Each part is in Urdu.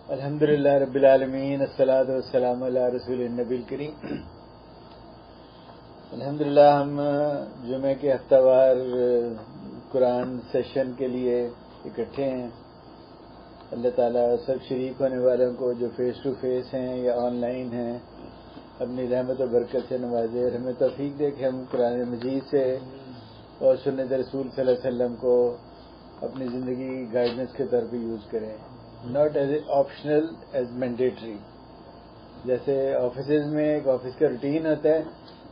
الحمدللہ رب العالمین، الصلاۃ والسلام علی رسول النبی الکریم۔ الحمدللہ ہم جمعہ کے ہفتہ وار قرآن سیشن کے لیے اکٹھے ہیں۔ اللہ تعالیٰ سب شریک ہونے والوں کو جو فیس ٹو فیس ہیں یا آن لائن ہیں اپنی رحمت و برکت سے نوازے، ہمیں توفیق دے کہ ہم قرآن مجید سے اور سنت رسول صلی اللہ علیہ وسلم کو اپنی زندگی گائیڈنس کے طور پہ یوز کریں، not as a optional, as mandatory. جیسے آفیسز میں ایک آفس کا روٹین ہوتا ہے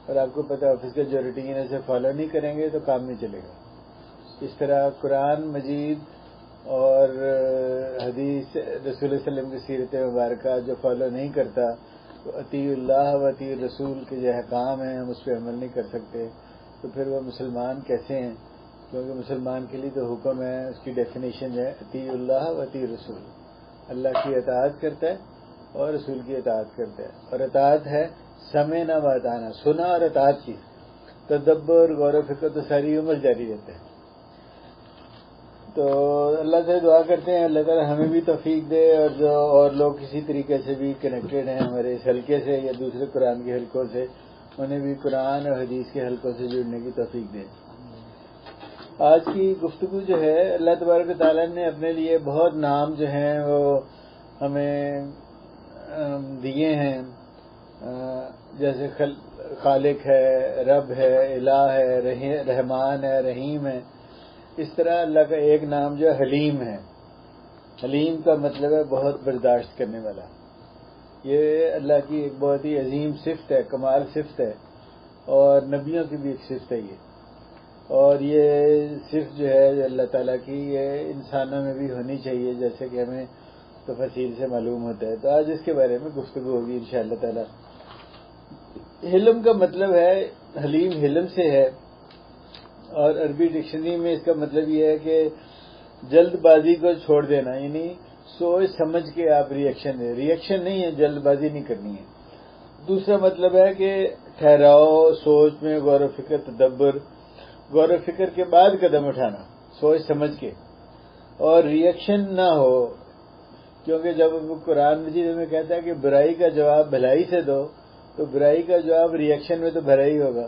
اور آپ کو پتہ ہے آفس کا جو روٹین ہے اسے فالو نہیں کریں گے تو کام نہیں چلے گا، اس طرح قرآن مجید اور حدیث رسول اللہ علیہ وسلم کی سیرت مبارکہ جو فالو نہیں کرتا تو اطیع اللہ و اطیع الرسول کے جو احکام ہیں ہم اس پہ عمل نہیں کر سکتے، تو پھر وہ مسلمان کیسے ہیں؟ کیونکہ مسلمان کے لیے تو حکم ہے، اس کی ڈیفینیشن ہے اطیع اللہ و اطیع الرسول، اللہ کی اطاعت کرتا ہے اور رسول کی اطاعت کرتا ہے، اور اطاعت ہے سمعنا و اطعنا، سنا اور اطاعت کی، تدبر غور و فکر تو ساری عمر جاری رہتا ہے۔ تو اللہ سے دعا کرتے ہیں اللہ تعالیٰ ہمیں بھی توفیق دے، اور جو اور لوگ کسی طریقے سے بھی کنیکٹڈ ہیں ہمارے اس حلقے سے یا دوسرے قرآن کے حلقوں سے، انہیں بھی قرآن اور حدیث کے حلقوں سے جڑنے کی توفیق دے۔ آج کی گفتگو جو ہے، اللہ تبارک و تعالیٰ نے اپنے لیے بہت نام جو ہیں وہ ہمیں دیے ہیں، جیسے خالق ہے، رب ہے، الہ ہے، رحمان ہے، رحیم ہے۔ اس طرح اللہ کا ایک نام جو حلیم ہے۔ حلیم کا مطلب ہے بہت برداشت کرنے والا۔ یہ اللہ کی ایک بہت ہی عظیم صفت ہے، کمال صفت ہے، اور نبیوں کی بھی ایک صفت ہے یہ، اور یہ صفت جو ہے اللہ تعالیٰ کی یہ انسانوں میں بھی ہونی چاہیے، جیسے کہ ہمیں تفصیل سے معلوم ہوتا ہے۔ تو آج اس کے بارے میں گفتگو ہوگی انشاءاللہ تعالیٰ۔ حلم کا مطلب ہے، حلیم حلم سے ہے، اور عربی ڈکشنری میں اس کا مطلب یہ ہے کہ جلد بازی کو چھوڑ دینا، یعنی سوچ سمجھ کے آپ ریئیکشن دیں، ریئیکشن نہیں ہے، جلد بازی نہیں کرنی ہے۔ دوسرا مطلب ہے کہ ٹھہراؤ، سوچ میں غور و فکر، تدبر، غور و فکر کے بعد قدم اٹھانا سوچ سمجھ کے، اور ریئیکشن نہ ہو، کیونکہ جب قرآن مجید میں کہتا ہے کہ برائی کا جواب بھلائی سے دو، تو برائی کا جواب ریئیکشن میں تو بھلا ہی ہوگا،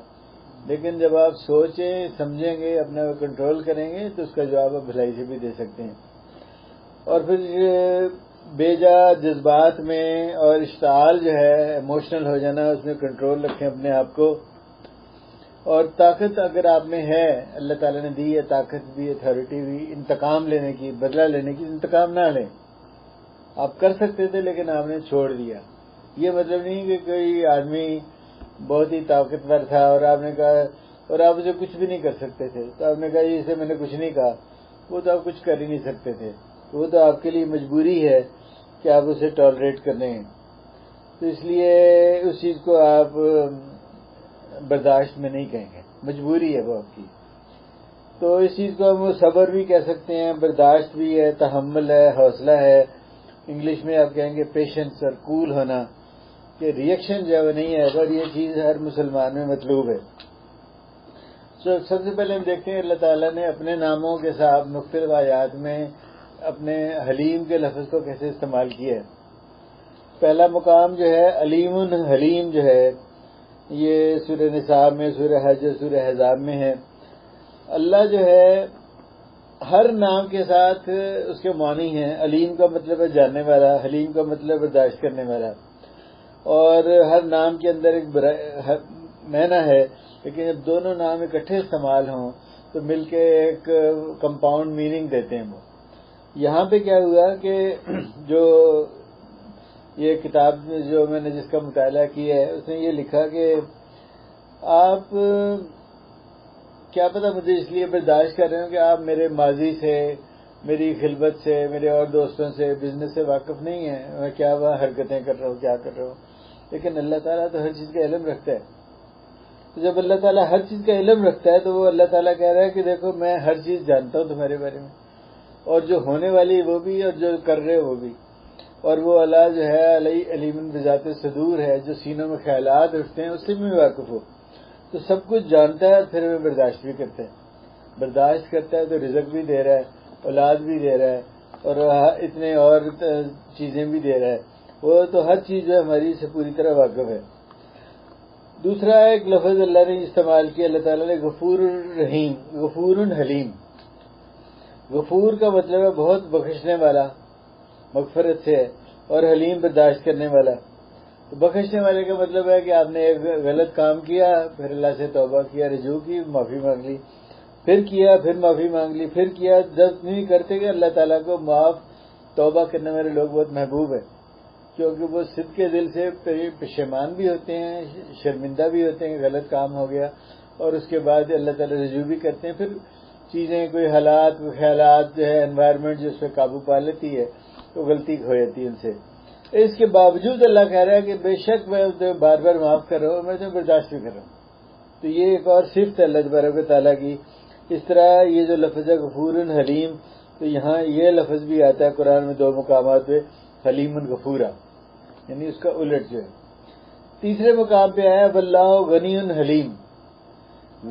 لیکن جب آپ سوچیں سمجھیں گے، اپنا کنٹرول کریں گے تو اس کا جواب آپ بھلائی سے بھی دے سکتے ہیں۔ اور پھر بیجا جذبات میں اور اشتعال جو ہے، ایموشنل ہو جانا، اس میں کنٹرول رکھیں اپنے آپ کو۔ اور طاقت اگر آپ میں ہے، اللہ تعالیٰ نے دی ہے طاقت بھی، اتھارٹی بھی، انتقام لینے کی، بدلہ لینے کی، انتقام نہ لیں۔ آپ کر سکتے تھے لیکن آپ نے چھوڑ دیا۔ یہ مطلب نہیں کہ کوئی آدمی بہت ہی طاقتور تھا اور آپ نے کہا، اور آپ اسے کچھ بھی نہیں کر سکتے تھے، تو آپ نے کہا یہ اسے میں نے کچھ نہیں کہا، وہ تو آپ کچھ کر ہی نہیں سکتے تھے، وہ تو آپ کے لیے مجبوری ہے کہ آپ اسے ٹالریٹ کر لیں، تو اس لیے اس چیز کو آپ برداشت میں نہیں کہیں گے، مجبوری ہے وہ آپ کی۔ تو اس چیز کو ہم صبر بھی کہہ سکتے ہیں، برداشت بھی ہے، تحمل ہے، حوصلہ ہے، انگلش میں آپ کہیں گے پیشنس اور کول ہونا، کہ ریئیکشن جو ہے وہ نہیں ہے، اور یہ چیز ہر مسلمان میں مطلوب ہے۔ سب سے پہلے ہم دیکھتے ہیں اللہ تعالیٰ نے اپنے ناموں کے ساتھ مختلف آیات میں اپنے حلیم کے لفظ کو کیسے استعمال کیا ہے۔ پہلا مقام جو ہے علیم حلیم جو ہے، یہ سورہ نساء میں، سورہ حج، سورہ احزاب میں ہے۔ اللہ جو ہے ہر نام کے ساتھ اس کے معنی ہیں، علیم کا مطلب ہے جاننے والا، حلیم کا مطلب برداشت کرنے والا، اور ہر نام کے اندر ایک معنی ہے، لیکن جب دونوں نام اکٹھے استعمال ہوں تو مل کے ایک کمپاؤنڈ میننگ دیتے ہیں وہ۔ یہاں پہ کیا ہوا کہ جو یہ کتاب جو میں نے جس کا مطالعہ کیا ہے اس نے یہ لکھا کہ آپ کیا پتہ مجھے اس لیے برداشت کر رہے ہوں کہ آپ میرے ماضی سے، میری خلوت سے، میرے اور دوستوں سے، بزنس سے واقف نہیں ہیں، میں کیا حرکتیں کر رہا ہوں، کیا کر رہا ہوں، لیکن اللہ تعالیٰ تو ہر چیز کا علم رکھتا ہے۔ تو جب اللہ تعالیٰ ہر چیز کا علم رکھتا ہے تو وہ اللہ تعالیٰ کہہ رہا ہے کہ دیکھو میں ہر چیز جانتا ہوں تمہارے بارے میں، اور جو ہونے والی وہ بھی اور جو کر رہے وہ بھی، اور وہ اللہ جو ہے علیم بذات صدور ہے، جو سینوں میں خیالات اٹھتے ہیں اس سے بھی واقف ہو، تو سب کچھ جانتا ہے اور پھر ہمیں برداشت بھی کرتا ہے۔ برداشت کرتا ہے تو رزق بھی دے رہا ہے، اولاد بھی دے رہا ہے، اور اتنے اور چیزیں بھی دے رہا ہے، وہ تو ہر چیز جو ہے ہماری سے پوری طرح واقف ہے۔ دوسرا ایک لفظ اللہ نے استعمال کیا، اللہ تعالیٰ نے غفور الرحیم، غفور حلیم۔ غفور کا مطلب ہے بہت بخشنے والا، مغفرت سے ہے، اور حلیم برداشت کرنے والا۔ تو بخشنے والے کا مطلب ہے کہ آپ نے ایک غلط کام کیا، پھر اللہ سے توبہ کیا، رجوع کی، معافی مانگ لی، پھر کیا، پھر معافی مانگ لی، پھر کیا، جب نہیں کرتے کہ اللہ تعالیٰ کو معاف توبہ کرنے والے لوگ بہت محبوب ہیں، کیونکہ وہ صدق کے دل سے پشیمان بھی ہوتے ہیں، شرمندہ بھی ہوتے ہیں، غلط کام ہو گیا، اور اس کے بعد اللہ تعالیٰ رجوع بھی کرتے ہیں، پھر چیزیں، کوئی حالات، کوئی خیالات جو ہے، انوائرمنٹ جو اس پہ قابو پا لیتی ہے، تو غلطی ہو جاتی ہے ان سے۔ اس کے باوجود اللہ کہہ رہا ہے کہ بے شک میں تمہیں بار بار معاف کر رہا ہوں، میں تمہیں برداشت بھی کر رہا ہوں۔ تو یہ ایک اور صفت ہے اللہ تبارک و تعالیٰ کی۔ اس طرح یہ جو لفظ ہے غفور حلیم، تو یہاں یہ لفظ بھی آتا ہے قرآن میں 2 مقامات پہ، حلیم غفورا، یعنی اس کا الٹ جو ہے۔ تیسرے مقام پہ آیا واللہ غنی حلیم۔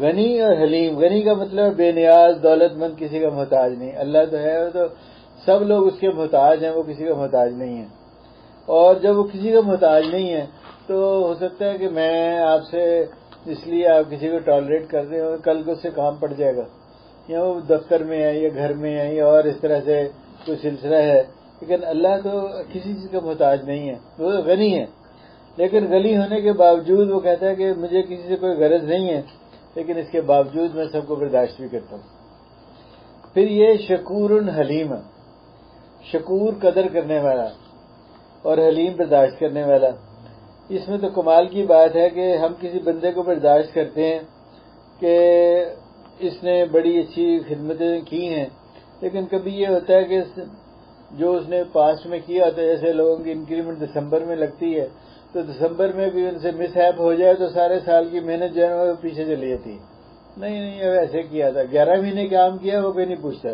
غنی اور حلیم، غنی کا مطلب بے نیاز، دولت مند، کسی کا محتاج نہیں۔ اللہ تو ہے، وہ تو سب لوگ اس کے محتاج ہیں، وہ کسی کا محتاج نہیں ہے۔ اور جب وہ کسی کا محتاج نہیں ہے تو ہو سکتا ہے کہ میں آپ سے اس لیے آپ کسی کو ٹالریٹ کر رہے ہو، کل کو اس سے کام پڑ جائے گا، یا وہ دفتر میں ہے یا گھر میں ہے یا اور اس طرح سے کوئی سلسلہ ہے، لیکن اللہ تو کسی چیز کا محتاج نہیں ہے، وہ غنی ہے۔ لیکن غنی ہونے کے باوجود وہ کہتا ہے کہ مجھے کسی سے کوئی غرض نہیں ہے، لیکن اس کے باوجود میں سب کو برداشت بھی کرتا ہوں۔ پھر یہ شکور حلیم، شکور قدر کرنے والا اور حلیم برداشت کرنے والا۔ اس میں تو کمال کی بات ہے کہ ہم کسی بندے کو برداشت کرتے ہیں کہ اس نے بڑی اچھی خدمتیں کی ہیں، لیکن کبھی یہ ہوتا ہے کہ جو اس نے پاسٹ میں کیا ہوتا ہے، جیسے لوگوں کی انکریمنٹ دسمبر میں لگتی ہے، تو دسمبر میں بھی ان سے مس ہیپ ہو جائے تو سارے سال کی محنت جو ہے وہ پیچھے چلی جاتی ہے، نہیں اب ایسے کیا تھا، 11 مہینے کام کیا، وہ کوئی نہیں پوچھتا۔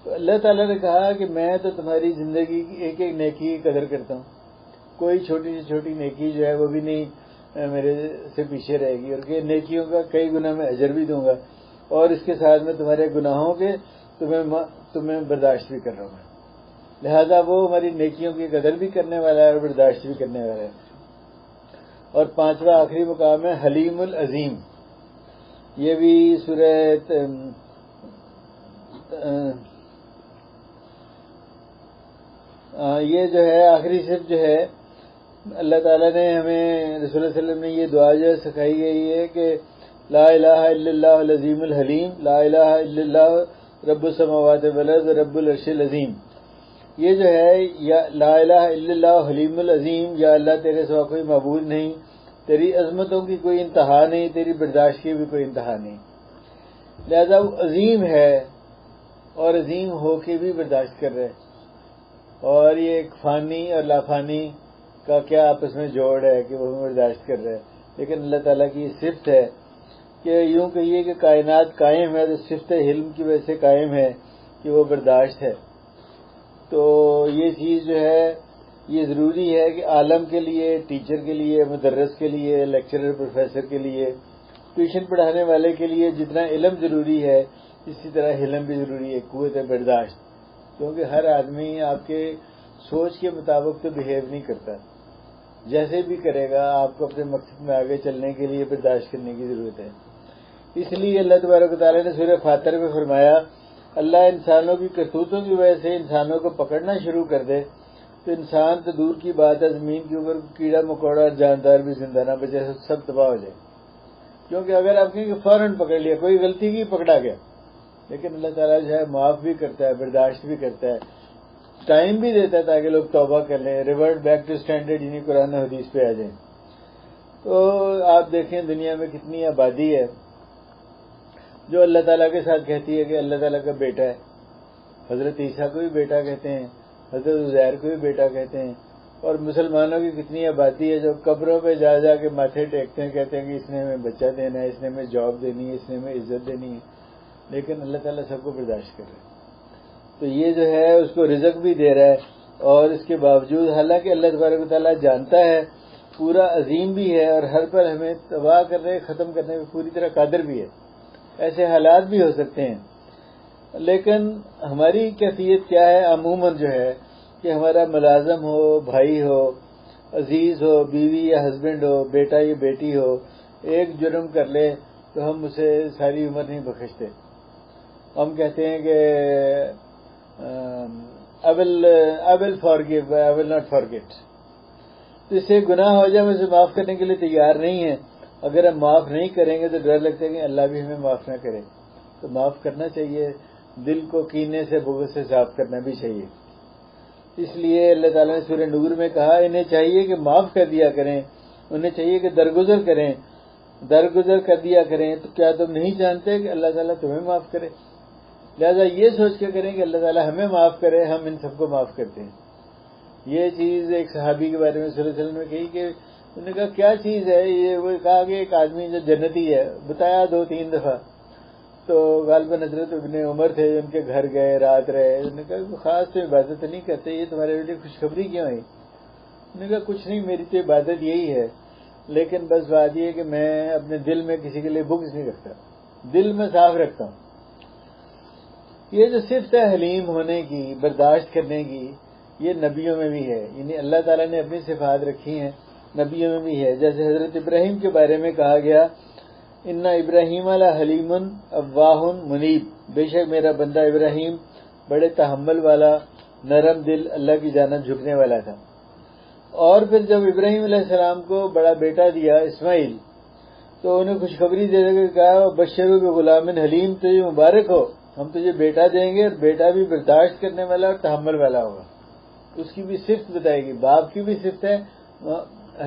تو اللہ تعالیٰ نے کہا کہ میں تو تمہاری زندگی کی ایک ایک نیکی کی قدر کرتا ہوں، کوئی چھوٹی سے چھوٹی نیکی جو ہے وہ بھی نہیں میرے سے پیچھے رہے گی، اور کہ نیکیوں کا کئی گنا میں اجر بھی دوں گا، اور اس کے ساتھ میں تمہارے گناہوں کے تمہیں برداشت بھی کر رہا ہوں۔ لہذا وہ ہماری نیکیوں کی قدر بھی کرنے والا ہے اور برداشت بھی کرنے والا ہے۔ اور 5واں آخری مقام ہے حلیم العظیم۔ یہ بھی سورہ یہ جو ہے آخری صرف جو ہے، اللہ تعالیٰ نے ہمیں، رسول اللہ علیہ وسلم نے یہ دعا جو سکھائی گئی ہے کہ لا الہ الا اللہ العظیم الحلیم، لا الہ الا اللہ رب السماوات والارض رب العرش العظیم۔ یہ جو ہے یا لا الہ الا اللہ حلیم العظیم، یا اللہ تیرے سوا کوئی معبود نہیں، تیری عظمتوں کی کوئی انتہا نہیں، تیری برداشت کی بھی کوئی انتہا نہیں، لہذا وہ عظیم ہے اور عظیم ہو کے بھی برداشت کر رہے۔ اور یہ ایک فانی اور لافانی کا کیا آپس میں جوڑ ہے کہ وہ برداشت کر رہے ہیں، لیکن اللہ تعالیٰ کی یہ صفت ہے کہ یوں کہیے کہ کائنات قائم ہے تو صفت حلم کی وجہ سے قائم ہے کہ وہ برداشت ہے۔ تو یہ چیز جو ہے یہ ضروری ہے کہ عالم کے لیے، ٹیچر کے لیے، مدرس کے لیے، لیکچرر پروفیسر کے لیے، ٹیوشن پڑھانے والے کے لیے جتنا علم ضروری ہے اسی طرح حلم بھی ضروری ہے، قوت برداشت، کیونکہ ہر آدمی آپ کے سوچ کے مطابق تو بہیو نہیں کرتا، جیسے بھی کرے گا آپ کو اپنے مقصد میں آگے چلنے کے لیے برداشت کرنے کی ضرورت ہے۔ اس لیے اللہ تبارک و تعالیٰ نے سورہ فاطر میں فرمایا اللہ انسانوں کی کرتوتوں کی وجہ سے انسانوں کو پکڑنا شروع کر دے تو انسان تو دور کی بات ہے، زمین کے اوپر کیڑا مکوڑا اور جاندار بھی زندہ نہ بچے، سب تباہ ہو جائے، کیونکہ اگر آپ کہیں کہ فوراً پکڑ لیا، کوئی غلطی کی پکڑا گیا، لیکن اللہ تعالیٰ جو ہے معاف بھی کرتا ہے، برداشت بھی کرتا ہے، ٹائم بھی دیتا ہے تاکہ لوگ توبہ کر لیں، ریورٹ بیک ٹو اسٹینڈرڈ، یعنی قرآن و حدیث پہ آ جائیں۔ تو آپ دیکھیں دنیا میں کتنی آبادی ہے جو اللہ تعالیٰ کے ساتھ کہتی ہے کہ اللہ تعالیٰ کا بیٹا ہے، حضرت عیسیٰ کو بھی بیٹا کہتے ہیں، حضرت عزیر کو بھی بیٹا کہتے ہیں، اور مسلمانوں کی کتنی آبادی ہے جو قبروں پہ جا جا کے ماتھے ٹیکتے ہیں، کہتے ہیں کہ اس نے ہمیں بچہ دینا ہے، اس نے ہمیں جاب دینی ہے، اس نے ہمیں عزت دینی ہے، لیکن اللہ تعالیٰ سب کو برداشت کر رہا ہے۔ تو یہ جو ہے اس کو رزق بھی دے رہا ہے، اور اس کے باوجود حالانکہ اللہ تبارک و تعالیٰ جانتا ہے، پورا عظیم بھی ہے، اور ہر پر ہمیں تباہ کرنے، ختم کرنے میں پوری طرح قادر بھی ہے، ایسے حالات بھی ہو سکتے ہیں، لیکن ہماری کیفیت کیا ہے عموماً جو ہے کہ ہمارا ملازم ہو، بھائی ہو، عزیز ہو، بیوی یا ہسبینڈ ہو، بیٹا یا بیٹی ہو، ایک جرم کر لے تو ہم اسے ساری عمر نہیں بخشتے. ہم کہتے ہیں کہ I will forgive, I will not forget. تو اس سے گناہ ہو جائے ہم اسے معاف کرنے کے لیے تیار نہیں ہیں. اگر ہم معاف نہیں کریں گے تو ڈر لگتا ہے کہ اللہ بھی ہمیں معاف نہ کرے. تو معاف کرنا چاہیے، دل کو کینے سے بغض سے صاف کرنا بھی چاہیے. اس لیے اللہ تعالیٰ نے سورہ نور میں کہا انہیں چاہیے کہ معاف کر دیا کریں، انہیں چاہیے کہ درگزر کریں. درگزر کر دیا کریں تو کیا تم نہیں جانتے کہ اللہ تعالیٰ تمہیں معاف کرے؟ لہذا یہ سوچ کے کریں کہ اللہ تعالیٰ ہمیں معاف کرے، ہم ان سب کو معاف کرتے ہیں. یہ چیز ایک صحابی کے بارے میں صلی اللہ علیہ وسلم نے کہی کہ انہوں نے کہا کیا چیز ہے یہ؟ وہ کہا کہ ایک آدمی جو جنتی ہے، بتایا 2-3 دفعہ. تو غالباً حضرت ابن عمر تھے، ان کے گھر گئے، رات رہے. انہوں نے کہا خاص تو عبادت نہیں کرتے، یہ تمہارے لیے خوشخبری کیوں آئی؟ انہوں نے کہا کچھ نہیں، میری تو عبادت یہی ہے، لیکن بس بات یہ ہے کہ میں اپنے دل میں کسی کے لیے بغض نہیں رکھتا، دل میں صاف رکھتا ہوں. یہ جو صفت ہے حلیم ہونے کی، برداشت کرنے کی، یہ نبیوں میں بھی ہے. یعنی اللہ تعالیٰ نے اپنی صفات رکھی ہیں، نبیوں میں بھی ہے. جیسے حضرت ابراہیم کے بارے میں کہا گیا ان ابراہیم لحلیم اواہ منیب، بے شک میرا بندہ ابراہیم بڑے تحمل والا، نرم دل، اللہ کی جانب جھکنے والا تھا. اور پھر جب ابراہیم علیہ السلام کو بڑا بیٹا دیا اسماعیل، تو انہیں خوشخبری دے کے کہا بشرو بغلام حلیم، تجھے مبارک ہو، ہم تجھے بیٹا دیں گے اور بیٹا بھی برداشت کرنے والا اور تحمل والا ہوگا. اس کی بھی صفت بتائے گی، باپ کی بھی صفت ہے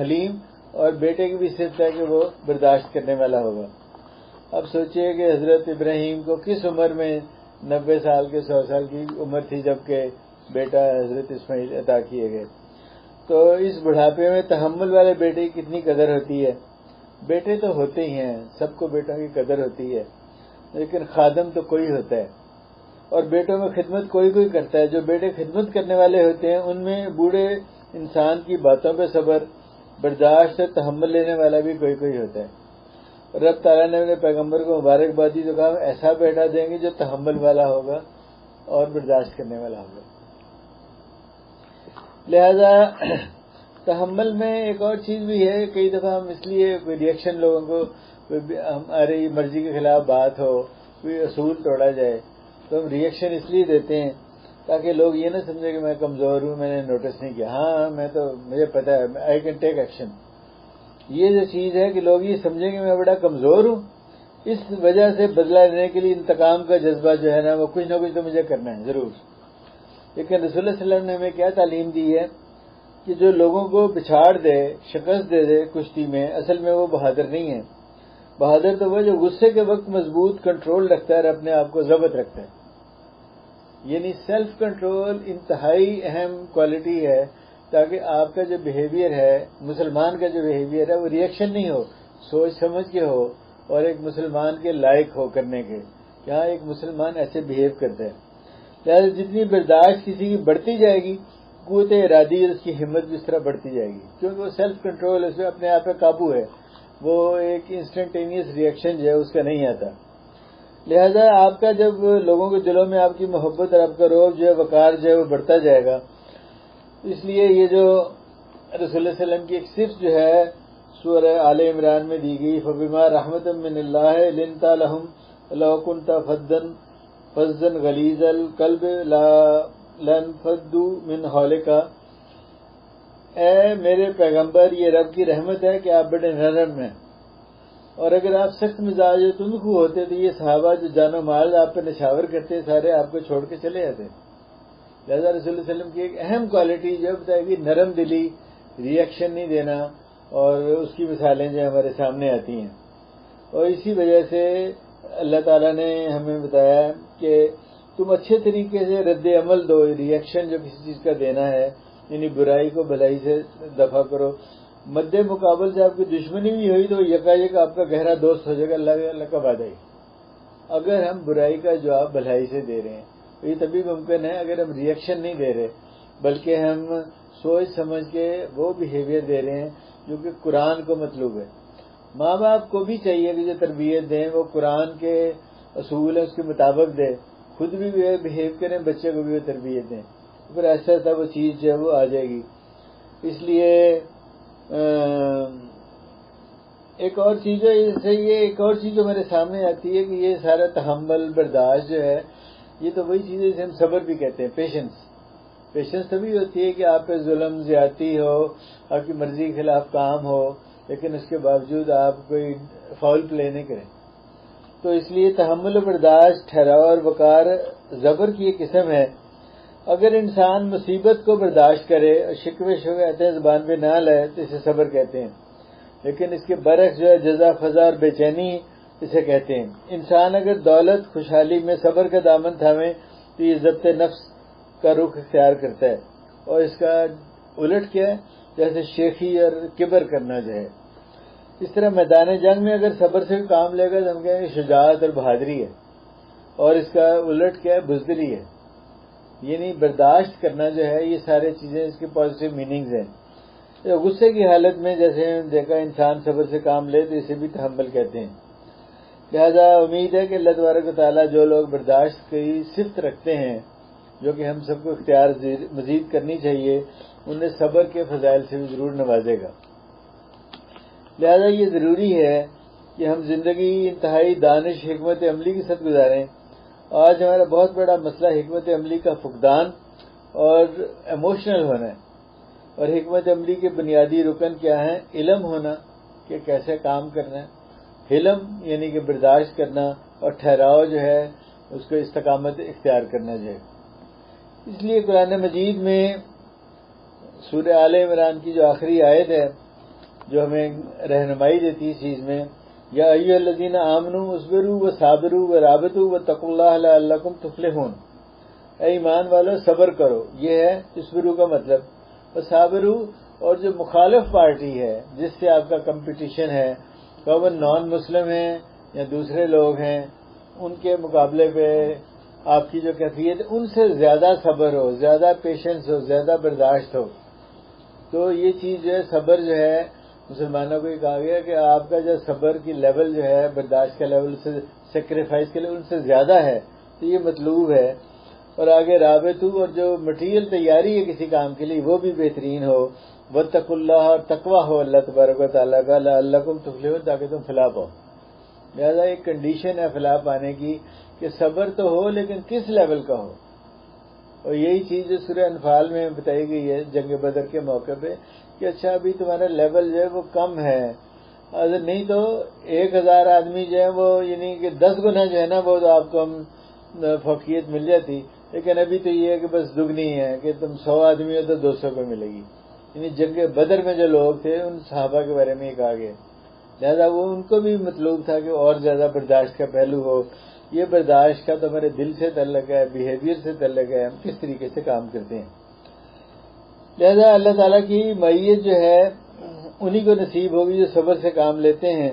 حلیم اور بیٹے کی بھی صفت ہے کہ وہ برداشت کرنے والا ہوگا. اب سوچئے کہ حضرت ابراہیم کو کس عمر میں 90 سال کے 100 سال کی عمر تھی جبکہ بیٹا حضرت اسماعیل عطا کیے گئے. تو اس بڑھاپے میں تحمل والے بیٹے کی کتنی قدر ہوتی ہے. بیٹے تو ہوتے ہی ہیں، سب کو بیٹوں کی قدر ہوتی ہے، لیکن خادم تو کوئی ہوتا ہے، اور بیٹوں میں خدمت کوئی کرتا ہے. جو بیٹے خدمت کرنے والے ہوتے ہیں ان میں بوڑھے انسان کی باتوں پہ صبر، برداشت اور تحمل لینے والا بھی کوئی ہوتا ہے. رب تعالیٰ نے اپنے پیغمبر کو مبارکباد دی تو کہا ایسا بیٹا دیں گے جو تحمل والا ہوگا اور برداشت کرنے والا ہوگا. لہذا تحمل میں ایک اور چیز بھی ہے، کئی دفعہ ہم اس لیے کوئی ریئیکشن لوگوں کو، ہماری مرضی کے خلاف بات ہو، کوئی اصول توڑا جائے تو ہم ریئیکشن اس لیے دیتے ہیں تاکہ لوگ یہ نہ سمجھے کہ میں کمزور ہوں، میں نے نوٹس نہیں کیا. ہاں مجھے پتہ ہے، آئی کین ٹیک ایکشن. یہ جو چیز ہے کہ لوگ یہ سمجھیں کہ میں بڑا کمزور ہوں، اس وجہ سے بدلہ لینے کے لیے انتقام کا جذبہ جو ہے نا وہ کچھ نہ کچھ تو مجھے کرنا ہے ضرور. لیکن رسول اللہ صلی اللہ علیہ وسلم نے ہمیں کیا تعلیم دی ہے کہ جو لوگوں کو پچھاڑ دے، شکست دے کشتی میں، اصل میں وہ بہادر نہیں ہے. بہادر تو وہ جو غصے کے وقت مضبوط کنٹرول رکھتا ہے اور اپنے آپ کو ضبط رکھتا ہے. یعنی سیلف کنٹرول انتہائی اہم کوالٹی ہے، تاکہ آپ کا جو بیہیویئر ہے، مسلمان کا جو بیہیویئر ہے وہ ریئیکشن نہیں ہو، سوچ سمجھ کے ہو اور ایک مسلمان کے لائق ہو کرنے کے. یہاں ایک مسلمان ایسے بہیو کرتا ہے. لہٰذا جتنی برداشت کسی کی بڑھتی جائے گی، قوت ارادی اور اس کی ہمت بھی اس طرح بڑھتی جائے گی، کیونکہ وہ سیلف کنٹرول، اس میں اپنے آپ پہ قابو ہے. وہ ایک انسٹنٹینیس ریئیکشن جو ہے اس کا نہیں آتا. لہذا آپ کا جب لوگوں کے دلوں میں آپ کی محبت اور آپ کا روب جو ہے، وقار جو ہے وہ بڑھتا جائے گا. اس لیے یہ جو رسول اللہ صلی اللہ علیہ وسلم کی ایک صفت جو ہے سورہ آل عمران میں دی گئی، فَبِمَا رَحْمَةٍ مِّنَ اللَّهِ لِنْتَ لَهُمْ لَوْ كُنْتَ فَظًّا غَلِيظَ الْقَلْبِ لَانفَضُّوا مِنْ حَوْلِكَ. اے میرے پیغمبر، یہ رب کی رحمت ہے کہ آپ بڑے نرم ہیں، اور اگر آپ سخت مزاج تندخو ہوتے تو یہ صحابہ جو جان و مال آپ پہ نشاور کرتے سارے آپ کو چھوڑ کے چلے جاتے. لہذا رسول اللہ صلی اللہ علیہ وسلم کی ایک اہم کوالٹی جو بتائے گی نرم دلی، ریئیکشن نہیں دینا، اور اس کی مثالیں جو ہمارے سامنے آتی ہیں. اور اسی وجہ سے اللہ تعالیٰ نے ہمیں بتایا کہ تم اچھے طریقے سے رد عمل دو. ریئیکشن جو کسی چیز کا دینا ہے، یعنی برائی کو بھلائی سے دفع کرو. مد مقابل سے آپ کی دشمنی بھی ہوئی تو یکایک آپ کا گہرا دوست ہو جائے گا، اللہ کا وعدہ ہی. اگر ہم برائی کا جواب بھلائی سے دے رہے ہیں تو یہ تبھی ممکن ہے اگر ہم ریئیکشن نہیں دے رہے، بلکہ ہم سوچ سمجھ کے وہ بیہیویئر دے رہے ہیں جو کہ قرآن کو مطلوب ہے. ماں باپ کو بھی چاہیے کہ جو تربیت دیں وہ قرآن کے اصول ہیں اس کے مطابق دے. خود بھی بہیو کریں، بچے کو بھی وہ تربیت دیں، پھر ایسا ایسا وہ چیز جو ہے وہ آ جائے گی۔ اس لیے ایک اور چیز ہے، جیسے یہ ایک اور چیز جو میرے سامنے آتی ہے کہ یہ سارا تحمل برداشت جو ہے، یہ تو وہی چیز ہے جسے ہم صبر بھی کہتے ہیں، پیشنس تبھی ہوتی ہے کہ آپ پہ ظلم زیادتی ہو، آپ کی مرضی کے خلاف کام ہو، لیکن اس کے باوجود آپ کوئی فاؤل پلے نہیں کریں۔ تو اس لیے تحمل و برداشت، ٹھہراؤ اور وقار صبر کی ایک قسم ہے۔ اگر انسان مصیبت کو برداشت کرے اور شکوے شکایتیں زبان پہ نہ لائے تو اسے صبر کہتے ہیں، لیکن اس کے برعکس جو ہے جزا فضا اور بے چینی اسے کہتے ہیں۔ انسان اگر دولت خوشحالی میں صبر کا دامن تھامے تو یہ ضبط نفس کا رخ اختیار کرتا ہے، اور اس کا الٹ کیا ہے، جیسے شیخی اور کبر کرنا جو ہے۔ اس طرح میدان جنگ میں اگر صبر سے کام لے گا تو ہم کہیں گے شجاعت اور بہادری ہے، اور اس کا الٹ کیا ہے، بزدلی ہے۔ یعنی برداشت کرنا جو ہے، یہ سارے چیزیں اس کے پازیٹیو میننگز ہیں۔ غصے کی حالت میں جیسے دیکھا انسان صبر سے کام لے تو اسے بھی تحمل کہتے ہیں۔ لہذا امید ہے کہ اللہ تبارک و تعالیٰ جو لوگ برداشت کی صفت رکھتے ہیں، جو کہ ہم سب کو اختیار مزید کرنی چاہیے، انہیں صبر کے فضائل سے بھی ضرور نوازے گا۔ لہذا یہ ضروری ہے کہ ہم زندگی انتہائی دانش حکمت عملی کے ساتھ گزاریں۔ آج ہمارا بہت بڑا مسئلہ حکمت عملی کا فقدان اور ایموشنل ہونا ہے، اور حکمت عملی کے بنیادی رکن کیا ہیں؟ علم ہونا کہ کیسے کام کرنا ہے، حلم یعنی کہ برداشت کرنا، اور ٹھہراؤ جو ہے اس کو استقامت اختیار کرنا جو ہے۔ اس لیے قرآن مجید میں سورہ آل عمران کی جو آخری آیت ہے جو ہمیں رہنمائی دیتی ہے اس چیز میں، یا ایھا الذین آمنوا اصبروا وصابروا ورابطوا واتقوا اللہ لعلکم تفلحون، اے ایمان والو صبر کرو، یہ ہے اصبروا کا مطلب، وصابروا، اور جو مخالف پارٹی ہے جس سے آپ کا کمپٹیشن ہے، کہ وہ نان مسلم ہیں یا دوسرے لوگ ہیں، ان کے مقابلے پہ آپ کی جو کیفیت ہے ان سے زیادہ صبر ہو، زیادہ پیشنس ہو، زیادہ برداشت ہو۔ تو یہ چیز جو ہے صبر جو ہے مسلمانوں کو یہ کہا گیا کہ آپ کا جو صبر کی لیول جو ہے، برداشت کا لیول سے سیکریفائس کے لیول سے زیادہ ہے، تو یہ مطلوب ہے۔ اور آگے رابطو، اور جو مٹیریل تیاری ہے کسی کام کے لیے وہ بھی بہترین ہو، واتقوا اللہ، اور تقوی ہو اللہ تبارک و تعالیٰ کا، لعلکم تفلحون، تاکہ تم فلاح پاؤ۔ لہذا ایک کنڈیشن ہے فلاح پانے کی کہ صبر تو ہو لیکن کس لیول کا ہو، اور یہی چیز جو سورہ انفال میں بتائی گئی ہے جنگ بدر کے موقع پہ کہ اچھا ابھی تمہارا لیول جو ہے وہ کم ہے، اگر نہیں تو 1000 آدمی جو ہے وہ یعنی کہ 10 گنا جو ہے نا وہ تو آپ کو ہم فوقیت مل جاتی، لیکن ابھی تو یہ ہے کہ بس دگنی ہے کہ تم 100 آدمی ہو تو 200 کو ملے گی۔ یعنی جنگ بدر میں جو لوگ تھے ان صحابہ کے بارے میں یہ کہا گیا، لہذا وہ ان کو بھی مطلوب تھا کہ اور زیادہ برداشت کا پہلو ہو۔ یہ برداشت کا تو ہمارے دل سے تعلق ہے، بیہیویئر سے تعلق ہے، ہم کس طریقے سے کام کرتے ہیں۔ لہذا اللہ تعالیٰ کی معیت جو ہے انہی کو نصیب ہوگی جو صبر سے کام لیتے ہیں۔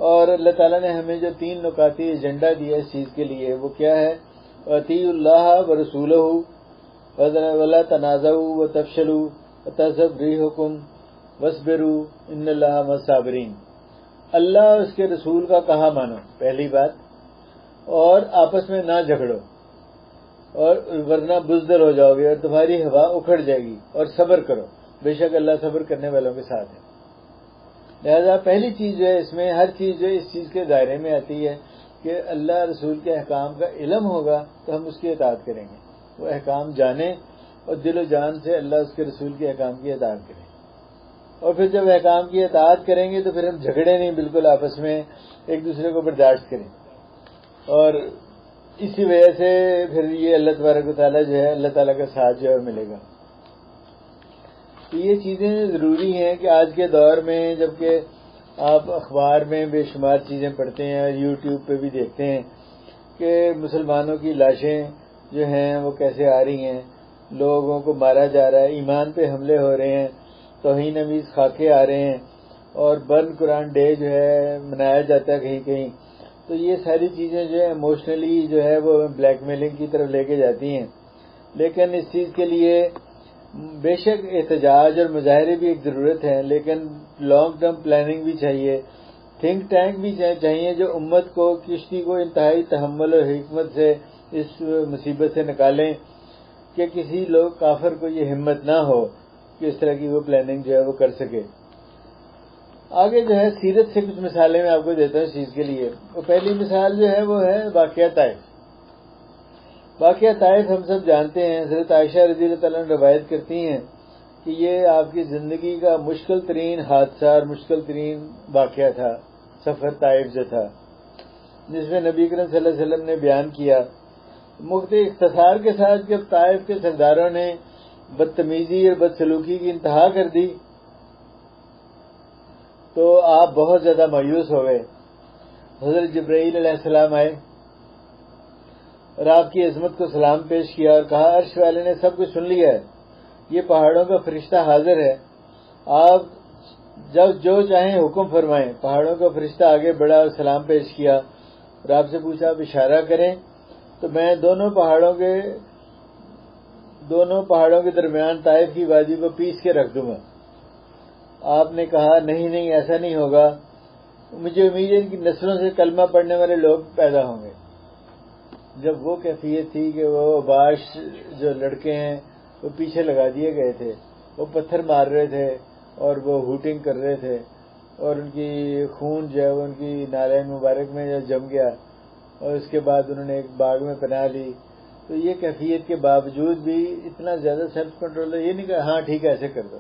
اور اللہ تعالیٰ نے ہمیں جو 3 نکاتی ایجنڈا دیا اس چیز کے لیے وہ کیا ہے؟ اطیعوا اللہ ورسولہ ولا تنازعوا وتفشلوا وتذهب ريحكم واصبروا ان اللہ مع الصابرین۔ اللہ اور اس کے رسول کا کہا مانو، پہلی بات، اور آپس میں نہ جھگڑو، اور ورنہ بزدل ہو جاؤ گے اور تمہاری ہوا اکھڑ جائے گی، اور صبر کرو، بے شک اللہ صبر کرنے والوں کے ساتھ ہے۔ لہذا پہلی چیز جو ہے اس میں ہر چیز جو ہے اس چیز کے دائرے میں آتی ہے کہ اللہ رسول کے احکام کا علم ہوگا تو ہم اس کی اطاعت کریں گے، وہ احکام جانیں اور دل و جان سے اللہ اس کے رسول کے احکام کی اطاعت کریں، اور پھر جب احکام کی اطاعت کریں گے تو پھر ہم جھگڑے نہیں، بالکل آپس میں ایک دوسرے کو برداشت کریں، اور اسی وجہ سے پھر یہ اللہ تبارک و تعالیٰ جو ہے اللہ تعالیٰ کا ساتھ جو ہے ملے گا۔ تو یہ چیزیں ضروری ہیں کہ آج کے دور میں جبکہ آپ اخبار میں بے شمار چیزیں پڑھتے ہیں اور یوٹیوب پہ بھی دیکھتے ہیں کہ مسلمانوں کی لاشیں جو ہیں وہ کیسے آ رہی ہیں، لوگوں کو مارا جا رہا ہے، ایمان پہ حملے ہو رہے ہیں، توہین آمیز خاکے آ رہے ہیں، اور برن قرآن ڈے جو ہے منایا جاتا ہے کہیں کہیں، تو یہ ساری چیزیں جو ہے ایموشنلی جو ہے وہ بلیک میلنگ کی طرف لے کے جاتی ہیں۔ لیکن اس چیز کے لیے بے شک احتجاج اور مظاہرے بھی ایک ضرورت ہے، لیکن لانگ ٹرم پلاننگ بھی چاہیے، تھنک ٹینک بھی چاہیے جو امت کو کشتی کو انتہائی تحمل اور حکمت سے اس مصیبت سے نکالیں کہ کسی لوگ کافر کو یہ ہمت نہ ہو کہ اس طرح کی وہ پلاننگ جو ہے وہ کر سکے۔ آگے جو ہے سیرت سے کچھ مثالیں میں آپ کو دیتا ہوں اس چیز کے لیے۔ وہ پہلی مثال جو ہے وہ ہے واقعہ طائف۔ واقعہ طائف ہم سب جانتے ہیں، حضرت عائشہ رضی اللہ تعالیٰ عنہ روایت کرتی ہیں کہ یہ آپ کی زندگی کا مشکل ترین حادثہ اور مشکل ترین واقعہ تھا، سفر طائف جو تھا، جس میں نبی کریم صلی اللہ علیہ وسلم نے بیان کیا۔ مختصر اختصار کے ساتھ جب طائف کے سرداروں نے بدتمیزی اور بدسلوکی کی انتہا کر دی تو آپ بہت زیادہ مایوس ہو گئے۔ حضرت جبرائیل علیہ السلام آئے اور آپ کی عظمت کو سلام پیش کیا اور کہا عرش والے نے سب کچھ سن لیا ہے، یہ پہاڑوں کا فرشتہ حاضر ہے، آپ جب جو چاہیں حکم فرمائیں۔ پہاڑوں کا فرشتہ آگے بڑھا اور سلام پیش کیا اور آپ سے پوچھا آپ اشارہ کریں تو میں دونوں پہاڑوں کے درمیان طائف کی وادی کو پیس کے رکھ دوں گا۔ آپ نے کہا نہیں ایسا نہیں ہوگا، مجھے امید ہے کہ نسلوں سے کلمہ پڑھنے والے لوگ پیدا ہوں گے۔ جب وہ کیفیت تھی کہ وہ باش جو لڑکے ہیں وہ پیچھے لگا دیے گئے تھے، وہ پتھر مار رہے تھے اور وہ ہوٹنگ کر رہے تھے اور ان کی خون جو ہے وہ ان کی نالین مبارک میں جم گیا اور اس کے بعد انہوں نے ایک باغ میں پناہ لی۔ تو یہ کیفیت کے باوجود بھی اتنا زیادہ سیلف کنٹرول ہے، یہ نہیں کہا ہاں ٹھیک ہے ایسے کر دو،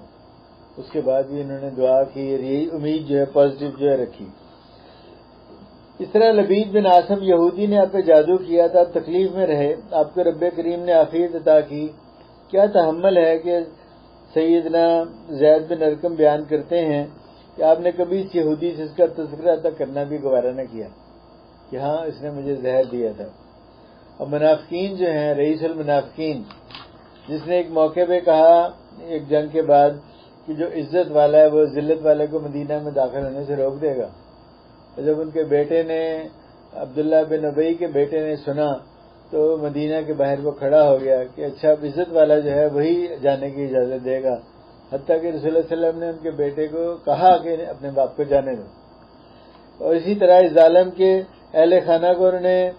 اس کے بعد بھی انہوں نے دعا کی اور یہی امید جو ہے پازیٹو جو ہے رکھی۔ اس طرح لبید بن عاصم یہودی نے آپ پہ جادو کیا تھا، آپ تکلیف میں رہے، آپ کو رب کریم نے عافیت عطا کی۔ کیا تحمل ہے کہ سیدنا زید بن ارقم بیان کرتے ہیں کہ آپ نے کبھی اس یہودی سے اس کا تذکرہ تک کرنا بھی گوارا نہ کیا کہ ہاں اس نے مجھے زہر دیا تھا۔ اور منافقین جو ہیں، رئیس المنافقین، جس نے ایک موقع پہ کہا ایک جنگ کے بعد کہ جو عزت والا ہے وہ ذلت والے کو مدینہ میں داخل ہونے سے روک دے گا، اور جب ان کے بیٹے نے، عبداللہ بن ابی کے بیٹے نے سنا تو مدینہ کے باہر وہ کھڑا ہو گیا کہ اچھا اب عزت والا جو ہے وہی جانے کی اجازت دے گا، حتیٰ کہ رسول اللہ صلی اللہ علیہ وسلم نے ان کے بیٹے کو کہا کہ اپنے باپ کو جانے دو۔ اور اسی طرح اس ظالم کے اہل خانہ کو انہوں نے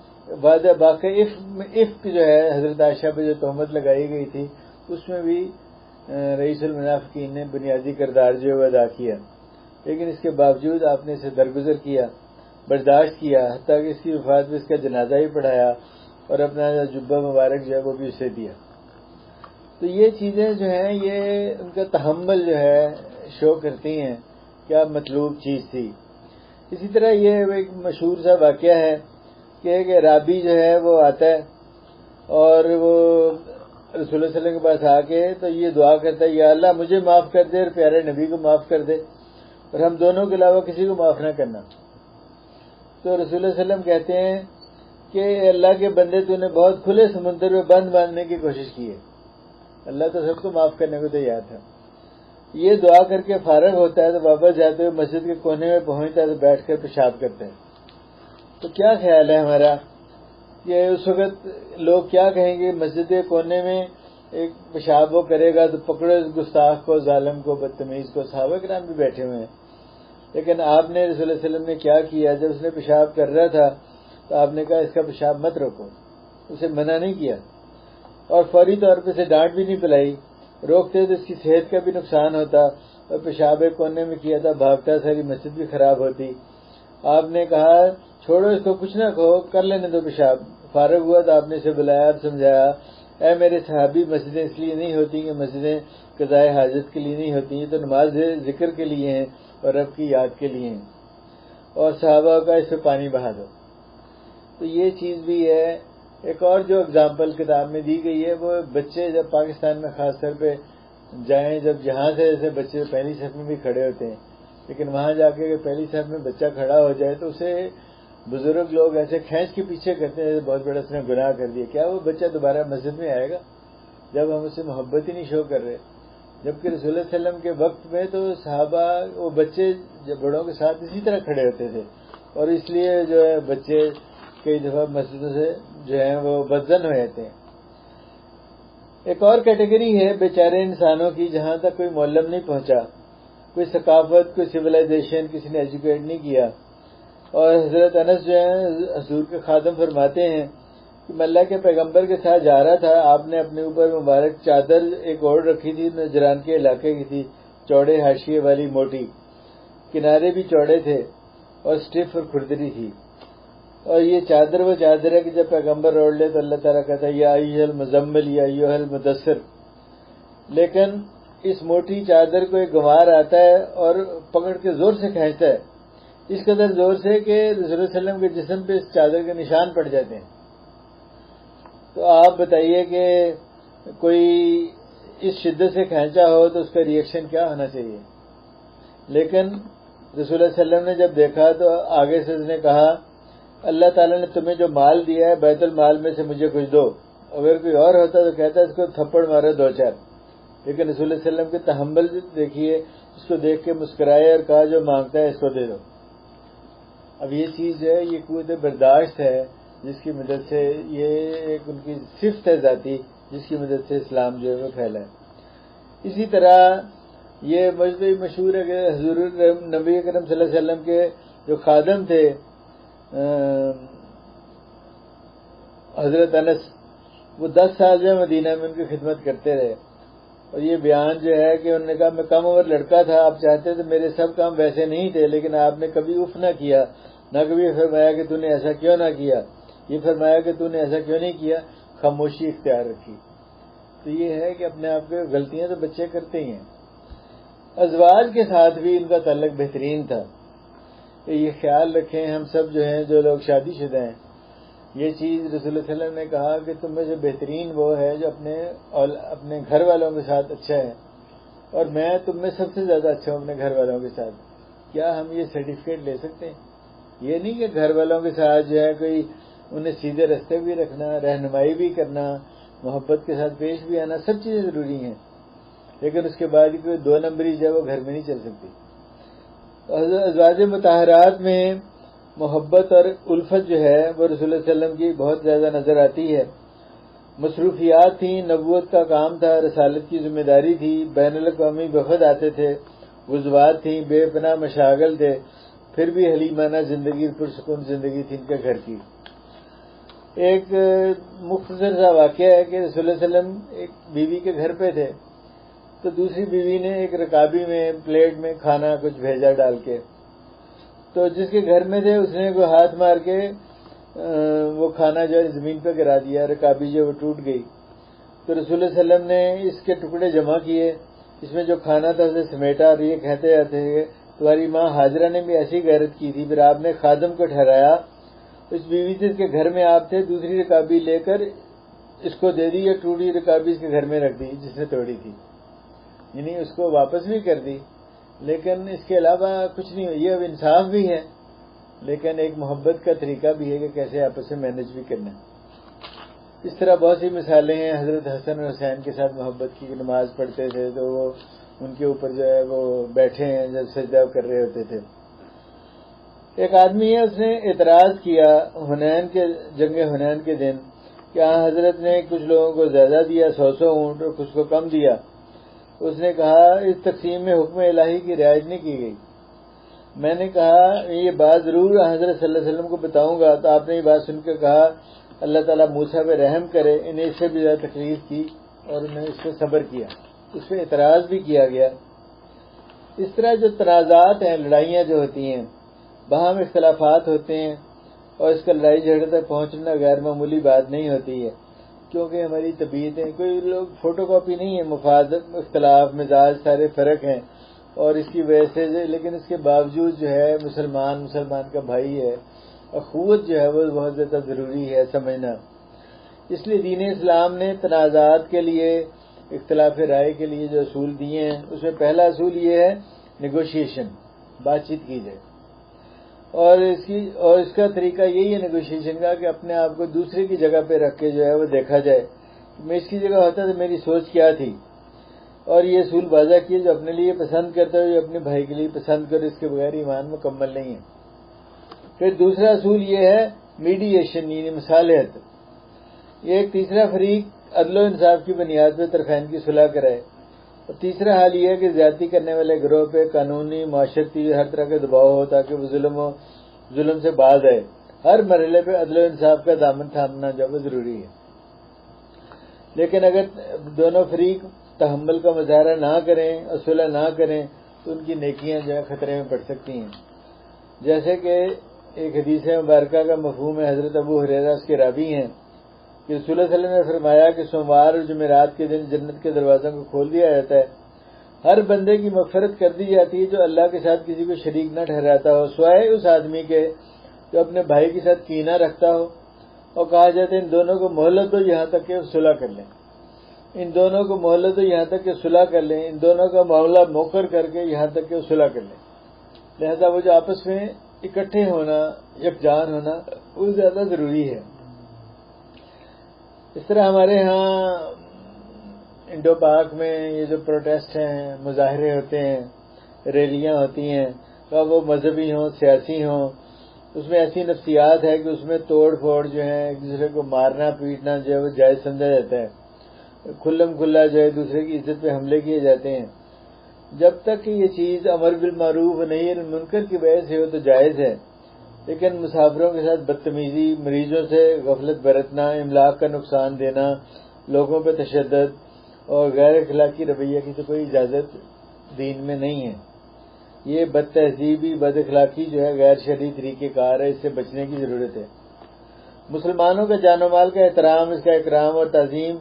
واقعی عفق جو ہے حضرت عائشہ پہ جو تہمت لگائی گئی تھی اس میں بھی رئیس المنافقین نے بنیادی کردار جو ہے ادا کیا، لیکن اس کے باوجود آپ نے اسے درگزر کیا، برداشت کیا، حتیٰ کہ اس کی وفات میں اس کا جنازہ ہی پڑھایا اور اپنا جبہ مبارک جو ہے وہ بھی اسے دیا۔ تو یہ چیزیں جو ہیں یہ ان کا تحمل جو ہے شو کرتی ہیں کیا مطلوب چیز تھی۔ اسی طرح یہ ایک مشہور سا واقعہ ہے کہ ایک رابی جو ہے وہ آتا ہے اور وہ رسول اللہ صلی اللہ علیہ وسلم کے پاس آ کے تو یہ دعا کرتا ہے یا اللہ مجھے معاف کر دے اور پیارے نبی کو معاف کر دے اور ہم دونوں کے علاوہ کسی کو معاف نہ کرنا۔ تو رسول اللہ صلی اللہ علیہ وسلم کہتے ہیں کہ اللہ کے بندے تو نے بہت کھلے سمندر میں بند باندھنے کی کوشش کی ہے، اللہ تو سب کو معاف کرنے کو تیار تھا۔ یہ دعا کر کے فارغ ہوتا ہے تو واپس جاتے ہوئے مسجد کے کونے میں پہنچتا ہے تو بیٹھ کر پیشاب کرتے ہیں۔ تو کیا خیال ہے ہمارا کہ اس وقت لوگ کیا کہیں گے؟ مسجد کے کونے میں ایک پیشاب وہ کرے گا تو پکڑو اس گستاخ کو، ظالم کو، بدتمیز کو۔ صحابہ کرام بھی بیٹھے ہوئے ہیں، لیکن آپ نے رسول اللہ علیہ وسلم نے کیا کیا؟ جب اس نے پیشاب کر رہا تھا تو آپ نے کہا اس کا پیشاب مت روکو، اسے منع نہیں کیا اور فوری طور پہ اسے ڈانٹ بھی نہیں پلائی، روکتے تو اس کی صحت کا بھی نقصان ہوتا اور پیشاب ایک کونے میں کیا تھا، بھاگتا ساری مسجد بھی خراب ہوتی۔ آپ نے کہا چھوڑو اس کو، کچھ نہ کہو، کر لینے دو پیشاب۔ فارغ ہوا تو آپ نے اسے بلایا اور سمجھایا اے میرے صحابی، مسجدیں اس لیے نہیں ہوتی کہ مسجدیں قضائے حاجت کے لیے نہیں ہوتی، یہ تو نماز ذکر کے لیے ہیں اور رب کی یاد کے لیے ہیں، اور صحابہ کا اس پہ پانی بہا دو۔ تو یہ چیز بھی ہے۔ ایک اور جو اگزامپل کتاب میں دی گئی ہے، وہ بچے جب پاکستان میں خاص طور پہ جائیں، جب جہاں سے ایسے بچے پہلی صف میں بھی کھڑے ہوتے ہیں، لیکن وہاں جا کے پہلی صف میں بچہ کھڑا ہو جائے تو اسے بزرگ لوگ ایسے کھینچ کے پیچھے کرتے ہیں، بہت بڑا اس نے گناہ کر دیا، کیا وہ بچہ دوبارہ مسجد میں آئے گا جب ہم اسے محبت ہی نہیں شو کر رہے؟ جبکہ رسول اللہ صلی اللہ علیہ وسلم کے وقت میں تو صحابہ وہ بچے جب بڑوں کے ساتھ اسی طرح کھڑے ہوتے تھے، اور اس لیے جو ہے بچے کئی دفعہ مسجدوں سے جو ہیں وہ بدزن ہو جاتے ہیں۔ ایک اور کیٹیگری ہے بیچارے انسانوں کی جہاں تک کوئی معلم نہیں پہنچا، کوئی ثقافت، کوئی سویلائزیشن کسی نے ایجوکیٹ نہیں کیا، اور حضرت انس جو ہیں حضور کے خادم فرماتے ہیں کہ میں اللہ کے پیغمبر کے ساتھ جا رہا تھا، آپ نے اپنے اوپر مبارک چادر ایک اور رکھی تھی، نجران کے علاقے کی تھی، چوڑے حاشیے والی موٹی، کنارے بھی چوڑے تھے اور اسٹف اور کھردری تھی، اور یہ چادر وہ چادر ہے کہ جب پیغمبر اوڑھ لے تو اللہ تعالیٰ کہتا ہے یا ایھا المزمل یا ایھا المدثر. لیکن اس موٹی چادر کو ایک گنوار آتا ہے اور پکڑ کے زور سے کھینچتا ہے، اس قدر زور سے کہ رسول اللہ علیہ وسلم کے جسم پہ اس چادر کے نشان پڑ جاتے ہیں. تو آپ بتائیے کہ کوئی اس شدت سے کھینچا ہو تو اس کا ریئیکشن کیا ہونا چاہیے. لیکن رسول اللہ علیہ وسلم نے جب دیکھا تو آگے سے اس نے کہا اللہ تعالیٰ نے تمہیں جو مال دیا ہے بیت المال میں سے مجھے کچھ دو. اگر کوئی اور ہوتا تو کہتا اس کو تھپڑ مارو 2-4. لیکن رسول اللہ علیہ وسلم کے تحمل دیکھیے، اس کو دیکھ کے مسکرائے اور کہا جو مانگتا ہے اس کو دے دو. اب یہ چیز ہے، یہ قوت برداشت ہے جس کی مدد سے، یہ ایک ان کی صفت ہے ذاتی جس کی مدد سے اسلام جو ہے وہ پھیلا ہے. اسی طرح یہ مشہور ہے کہ حضور نبی کرم صلی اللہ علیہ وسلم کے جو خادم تھے حضرت انس، وہ 10 سال جو مدینہ میں ان کی خدمت کرتے رہے. اور یہ بیان جو ہے کہ انہوں نے کہا میں کم عمر لڑکا تھا، آپ چاہتے تھے میرے سب کام ویسے نہیں تھے، لیکن آپ نے کبھی اف نہ کیا، نہ کبھی فرمایا کہ تو نے ایسا کیوں نہ کیا، یہ فرمایا کہ تو نے ایسا کیوں نہیں کیا، خاموشی اختیار رکھی. تو یہ ہے کہ اپنے آپ کے غلطیاں تو بچے کرتے ہی ہیں. ازواج کے ساتھ بھی ان کا تعلق بہترین تھا. کہ یہ خیال رکھیں ہم سب جو ہیں، جو لوگ شادی شدہ ہیں، یہ چیز رسول اللہ صلی اللہ علیہ وسلم نے کہا کہ تم میں سے بہترین وہ ہے جو اپنے گھر والوں کے ساتھ اچھا ہے، اور میں تم میں سب سے زیادہ اچھا ہوں اپنے گھر والوں کے ساتھ. کیا ہم یہ سرٹیفکیٹ لے سکتے ہیں؟ یہ نہیں کہ گھر والوں کے ساتھ جو ہے کوئی انہیں سیدھے رستے بھی رکھنا، رہنمائی بھی کرنا، محبت کے ساتھ پیش بھی آنا، سب چیزیں ضروری ہیں، لیکن اس کے بعد کوئی 2 نمبری جو ہے وہ گھر میں نہیں چل سکتی. ازواج مطہرات میں محبت اور الفت جو ہے وہ رسول اللہ صلی اللہ علیہ وسلم کی بہت زیادہ نظر آتی ہے. مصروفیات تھیں، نبوت کا کام تھا، رسالت کی ذمہ داری تھی، بین الاقوامی وفد آتے تھے، غزوات تھیں، بے پناہ مشاغل تھے، پھر بھی حلیمانہ زندگی، پرسکون زندگی تھی ان کے گھر کی. ایک مختصر سا واقعہ ہے کہ رسول اللہ علیہ وسلم ایک بیوی کے گھر پہ تھے، تو دوسری بیوی نے ایک رکابی میں پلیٹ میں کھانا کچھ بھیجا ڈال کے، تو جس کے گھر میں تھے اس نے کوئی ہاتھ مار کے وہ کھانا جو ہے زمین پہ گرا دیا، رکابی جو وہ ٹوٹ گئی. تو رسول اللہ صلی اللہ علیہ وسلم نے اس کے ٹکڑے جمع کیے، اس میں جو کھانا تھا اسے سمیٹا، اور یہ کہتے رہتے ہیں تمہاری ماں حاجرہ نے بھی ایسی غیرت کی تھی. پھر آپ نے خادم کو ٹھہرایا، اس بیوی سے اس کے گھر میں آپ تھے، دوسری رکابی لے کر اس کو دے دی، یا ٹوٹی رکابی اس کے گھر میں رکھ دی جس نے توڑی تھی، یعنی اس کو واپس بھی کر دی. لیکن اس کے علاوہ کچھ نہیں. یہ اب انصاف بھی ہے، لیکن ایک محبت کا طریقہ بھی ہے کہ کیسے آپس میں مینج بھی کرنا ہے. اس طرح بہت سی مثالیں ہیں. حضرت حسن اور حسین کے ساتھ محبت کی، نماز پڑھتے تھے تو وہ ان کے اوپر جو ہے وہ بیٹھے ہیں جب سجدہ کر رہے ہوتے تھے. ایک آدمی ہے، اس نے اعتراض کیا جنگ حنین کے دن کہ حضرت نے کچھ لوگوں کو زیادہ دیا، 100 اونٹ، اور کچھ کو کم دیا. اس نے کہا اس تقسیم میں حکم الہی کی رعایت نہیں کی گئی. میں نے کہا یہ بات ضرور حضرت صلی اللہ علیہ وسلم کو بتاؤں گا. تو آپ نے یہ بات سن کے کہا اللہ تعالیٰ موسیٰ پہ رحم کرے، انہیں اس سے بھی زیادہ تکلیف کی اور انہیں اس پہ صبر کیا، اس پہ اعتراض بھی کیا گیا. اس طرح جو تنازعات ہیں، لڑائیاں جو ہوتی ہیں، باہم اختلافات ہوتے ہیں، اور اس کا لڑائی جھگڑے تک پہنچنا غیر معمولی بات نہیں ہوتی ہے، کیونکہ ہماری طبیعتیں کوئی لوگ فوٹو کاپی نہیں ہے. مفاد، اختلاف، مزاج سارے فرق ہیں، اور اس کی وجہ سے، لیکن اس کے باوجود جو ہے مسلمان کا بھائی ہے. اخوت جو ہے وہ بہت زیادہ ضروری ہے سمجھنا. اس لیے دین اسلام نے تنازعات کے لیے، اختلاف رائے کے لیے جو اصول دیے ہیں، اس میں پہلا اصول یہ ہے نیگوشیشن، بات چیت کی جائے. اور اس کا طریقہ یہی ہے نیگوشیشن کا کہ اپنے آپ کو دوسرے کی جگہ پہ رکھ کے جو ہے وہ دیکھا جائے. میں اس کی جگہ ہوتا تو میری سوچ کیا تھی، اور یہ اصول واضح کیے جو اپنے لیے پسند کرتا ہے، جو اپنے بھائی کے لیے پسند کرے، اس کے بغیر ایمان مکمل نہیں ہے. پھر دوسرا اصول یہ ہے میڈیشن، یعنی مصالحت. یہ ایک تیسرا فریق عدل و انصاف کی بنیاد پہ طرفین کی صلح کرائے. اور تیسرا حال یہ ہے کہ زیادتی کرنے والے گروہ پہ قانونی، معاشرتی، ہر طرح کے دباؤ ہو تاکہ وہ ظلم سے باز آئے. ہر مرحلے پہ عدل و انصاف کا دامن تھامنا جو ہے ضروری ہے. لیکن اگر دونوں فریق تحمل کا مظاہرہ نہ کریں اور صلح نہ کریں تو ان کی نیکیاں جو ہے خطرے میں پڑ سکتی ہیں. جیسے کہ ایک حدیث مبارکہ کا مفہوم ہے، حضرت ابو ہریرہ اس کے راوی ہیں کہ رسول اللہ صلی اللہ علیہ وسلم نے فرمایا کہ سوموار اور جمعرات کے دن جنت کے دروازوں کو کھول دیا جاتا ہے. ہر بندے کی مغفرت کر دی جاتی ہے جو اللہ کے ساتھ کسی کو شریک نہ ٹھہراتا ہو، سوائے اس آدمی کے جو اپنے بھائی کے ساتھ کینہ رکھتا ہو. اور کہا جاتا ہے ان دونوں کو مہلت دو یہاں تک کہ صلح کر لیں، ان دونوں کو مہلت دو یہاں تک کہ صلح کر لیں، ان دونوں کا معاملہ موخر کر کے یہاں تک کہ صلح کر لیں. لہذا وہ جو آپس میں اکٹھے ہونا، یکجان ہونا، وہ زیادہ ضروری ہے. اس طرح ہمارے ہاں انڈو پاک میں یہ جو پروٹیسٹ ہیں، مظاہرے ہوتے ہیں، ریلیاں ہوتی ہیں، تو وہ مذہبی ہوں، سیاسی ہوں، اس میں ایسی نفسیات ہے کہ اس میں توڑ پھوڑ جو ہے، ایک دوسرے کو مارنا پیٹنا جو ہے وہ جائز سمجھا جاتا ہے. کھلم کھلا جو ہے دوسرے کی عزت پہ حملے کیے جاتے ہیں. جب تک کہ یہ چیز امر بالمعروف نہی عن المنکر کی وجہ سے ہو تو جائز ہے. لیکن مسافروں کے ساتھ بدتمیزی، مریضوں سے غفلت برتنا، املاک کا نقصان دینا، لوگوں پہ تشدد اور غیر اخلاقی رویہ کی تو کوئی اجازت دین میں نہیں ہے. یہ بد تہذیبی، بد اخلاقی جو ہے غیر شرعی طریقہ کار ہے، اس سے بچنے کی ضرورت ہے. مسلمانوں کا جان و مال کا احترام، اس کا اکرام اور تعظیم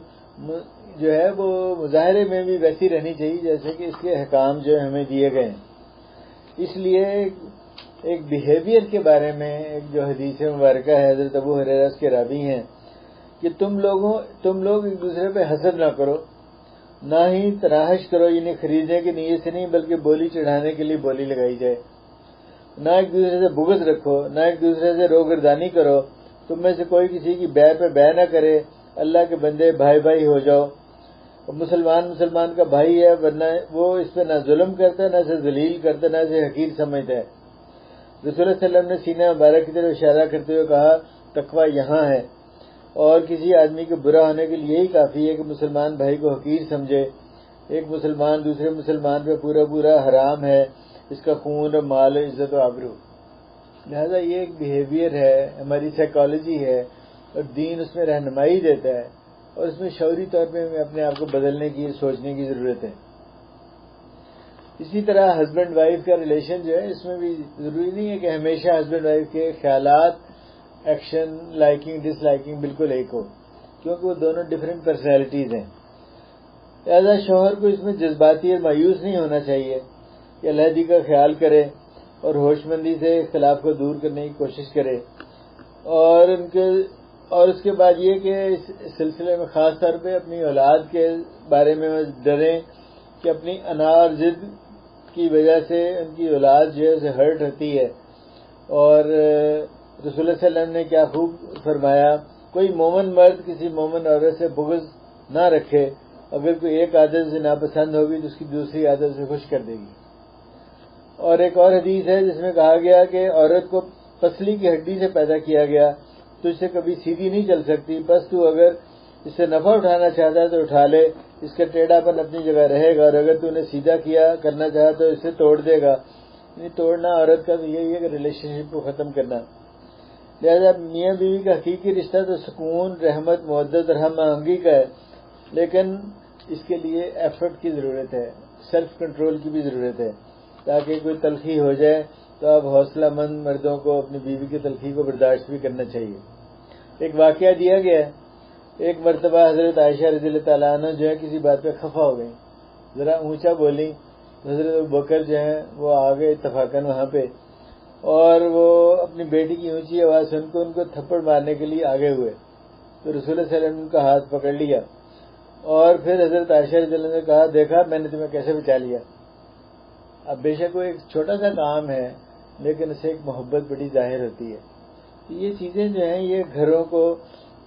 جو ہے وہ مظاہرے میں بھی ویسی رہنی چاہیے جیسے کہ اس کے احکام جو ہمیں دیے گئے ہیں. اس لیے ایک بیہیویئر کے بارے میں ایک جو حدیث مبارکہ ہے، حضرت ابو ہریرہ کے راوی ہیں کہ تم لوگ ایک دوسرے پہ حسد نہ کرو، نہ ہی تناحش کرو، یعنی خریدنے کی نیت سے نہیں بلکہ بولی چڑھانے کے لیے بولی لگائی جائے. نہ ایک دوسرے سے بغض رکھو، نہ ایک دوسرے سے روگردانی کرو. تم میں سے کوئی کسی کی بے پہ بے نہ کرے. اللہ کے بندے بھائی بھائی ہو جاؤ. مسلمان کا بھائی ہے، ورنہ وہ اس پہ نہ ظلم کرتا ہے، نہ اسے ذلیل کرتا ہے، نہ اسے حقیر سمجھتا ہے. رسول اللہ صلی اللہ علیہ وسلم نے سینہ مبارک کی طرف اشارہ کرتے ہوئے کہا تقویٰ یہاں ہے. اور کسی آدمی کے برا ہونے کے لیے یہی کافی ہے کہ مسلمان بھائی کو حقیر سمجھے. ایک مسلمان دوسرے مسلمان پہ پورا حرام ہے، اس کا خون اور مال، عزت و آبرو. لہذا یہ ایک بیہیویئر ہے، ہماری سائیکالوجی ہے، اور دین اس میں رہنمائی دیتا ہے، اور اس میں شعوری طور پہ ہمیں اپنے آپ کو بدلنے کی، سوچنے کی ضرورت ہے. اسی طرح ہسبینڈ وائف کا ریلیشن جو ہے، اس میں بھی ضروری نہیں ہے کہ ہمیشہ ہسبینڈ وائف کے خیالات، ایکشن، لائکنگ ڈس لائکنگ بالکل ایک ہو، کیونکہ وہ دونوں ڈفرینٹ پرسنالٹیز ہیں. لہذا شوہر کو اس میں جذباتی اور مایوس نہیں ہونا چاہیے کہ علیحدگی کا خیال کرے اور ہوش مندی سے اختلاف کو دور کرنے کی کوشش کرے. اور اس کے بعد یہ کہ اس سلسلے میں خاص طور پہ اپنی اولاد کے بارے میں ڈریں کہ اپنی انا اور ضد کی وجہ سے ان کی اولاد جو ہے اسے ہرٹ ہوتی ہے. اور رسول اللہ صلی اللہ علیہ وسلم نے کیا خوب فرمایا، کوئی مومن مرد کسی مومن عورت سے بغض نہ رکھے، اگر کوئی ایک عادت سے ناپسند ہوگی تو اس کی دوسری عادت سے خوش کر دے گی. اور ایک اور حدیث ہے جس میں کہا گیا کہ عورت کو پسلی کی ہڈی سے پیدا کیا گیا، تو اس سے کبھی سیدھی نہیں چل سکتی، بس تو اگر اس سے نفع اٹھانا چاہتا ہے تو اٹھا لے، اس کا ٹیڑھا پن اپنی جگہ رہے گا، اور اگر تو انہیں سیدھا کرنا چاہا تو اسے توڑ دے گا. یعنی توڑنا عورت کا تو یہی ہے کہ ریلیشن شپ کو ختم کرنا. لہذا میاں بیوی کا حقیقی رشتہ تو سکون، رحمت، محبت اور ہم آہنگی کا ہے، لیکن اس کے لیے ایفرٹ کی ضرورت ہے، سیلف کنٹرول کی بھی ضرورت ہے، تاکہ کوئی تلخی ہو جائے تو اب حوصلہ مند مردوں کو اپنی بیوی کی تلخی کو برداشت بھی کرنا چاہیے. ایک واقعہ دیا گیا ہے، ایک مرتبہ حضرت عائشہ رضی اللہ تعالیٰ عنہ جو ہے کسی بات پہ خفا ہو گئی، ذرا اونچا بولی. حضرت ابوبکر جو ہیں وہ آ گئے اتفاقاً وہاں پہ، اور وہ اپنی بیٹی کی اونچی آواز سن کو ان کو تھپڑ مارنے کے لیے آگے ہوئے. تو رسول اللہ صلی اللہ علیہ وسلم کا ہاتھ پکڑ لیا، اور پھر حضرت عائشہ رضی اللہ عنہ نے کہا دیکھا میں نے تمہیں کیسے بچا لیا. اب بے شک وہ ایک چھوٹا سا کام ہے، لیکن اسے ایک محبت بڑی ظاہر ہوتی ہے. یہ چیزیں جو ہیں یہ گھروں کو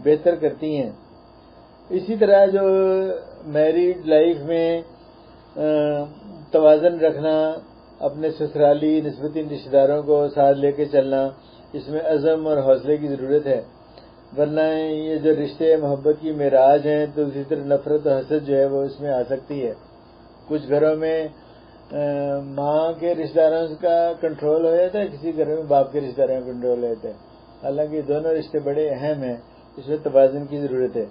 بہتر کرتی ہیں. اسی طرح جو میریڈ لائف میں توازن رکھنا، اپنے سسرالی نسبتی رشتہ داروں کو ساتھ لے کے چلنا، اس میں عزم اور حوصلے کی ضرورت ہے، ورنہ یہ جو رشتے محبت کی معراج ہیں تو اسی طرح نفرت اور حسد جو ہے وہ اس میں آ سکتی ہے. کچھ گھروں میں ماں کے رشتہ داروں کا کنٹرول ہو جاتا ہے، کسی گھر میں باپ کے رشتہ داروں کا کنٹرول ہو جاتا ہے. حالانکہ دونوں رشتے بڑے اہم ہیں، اس میں توازن کی ضرورت ہے،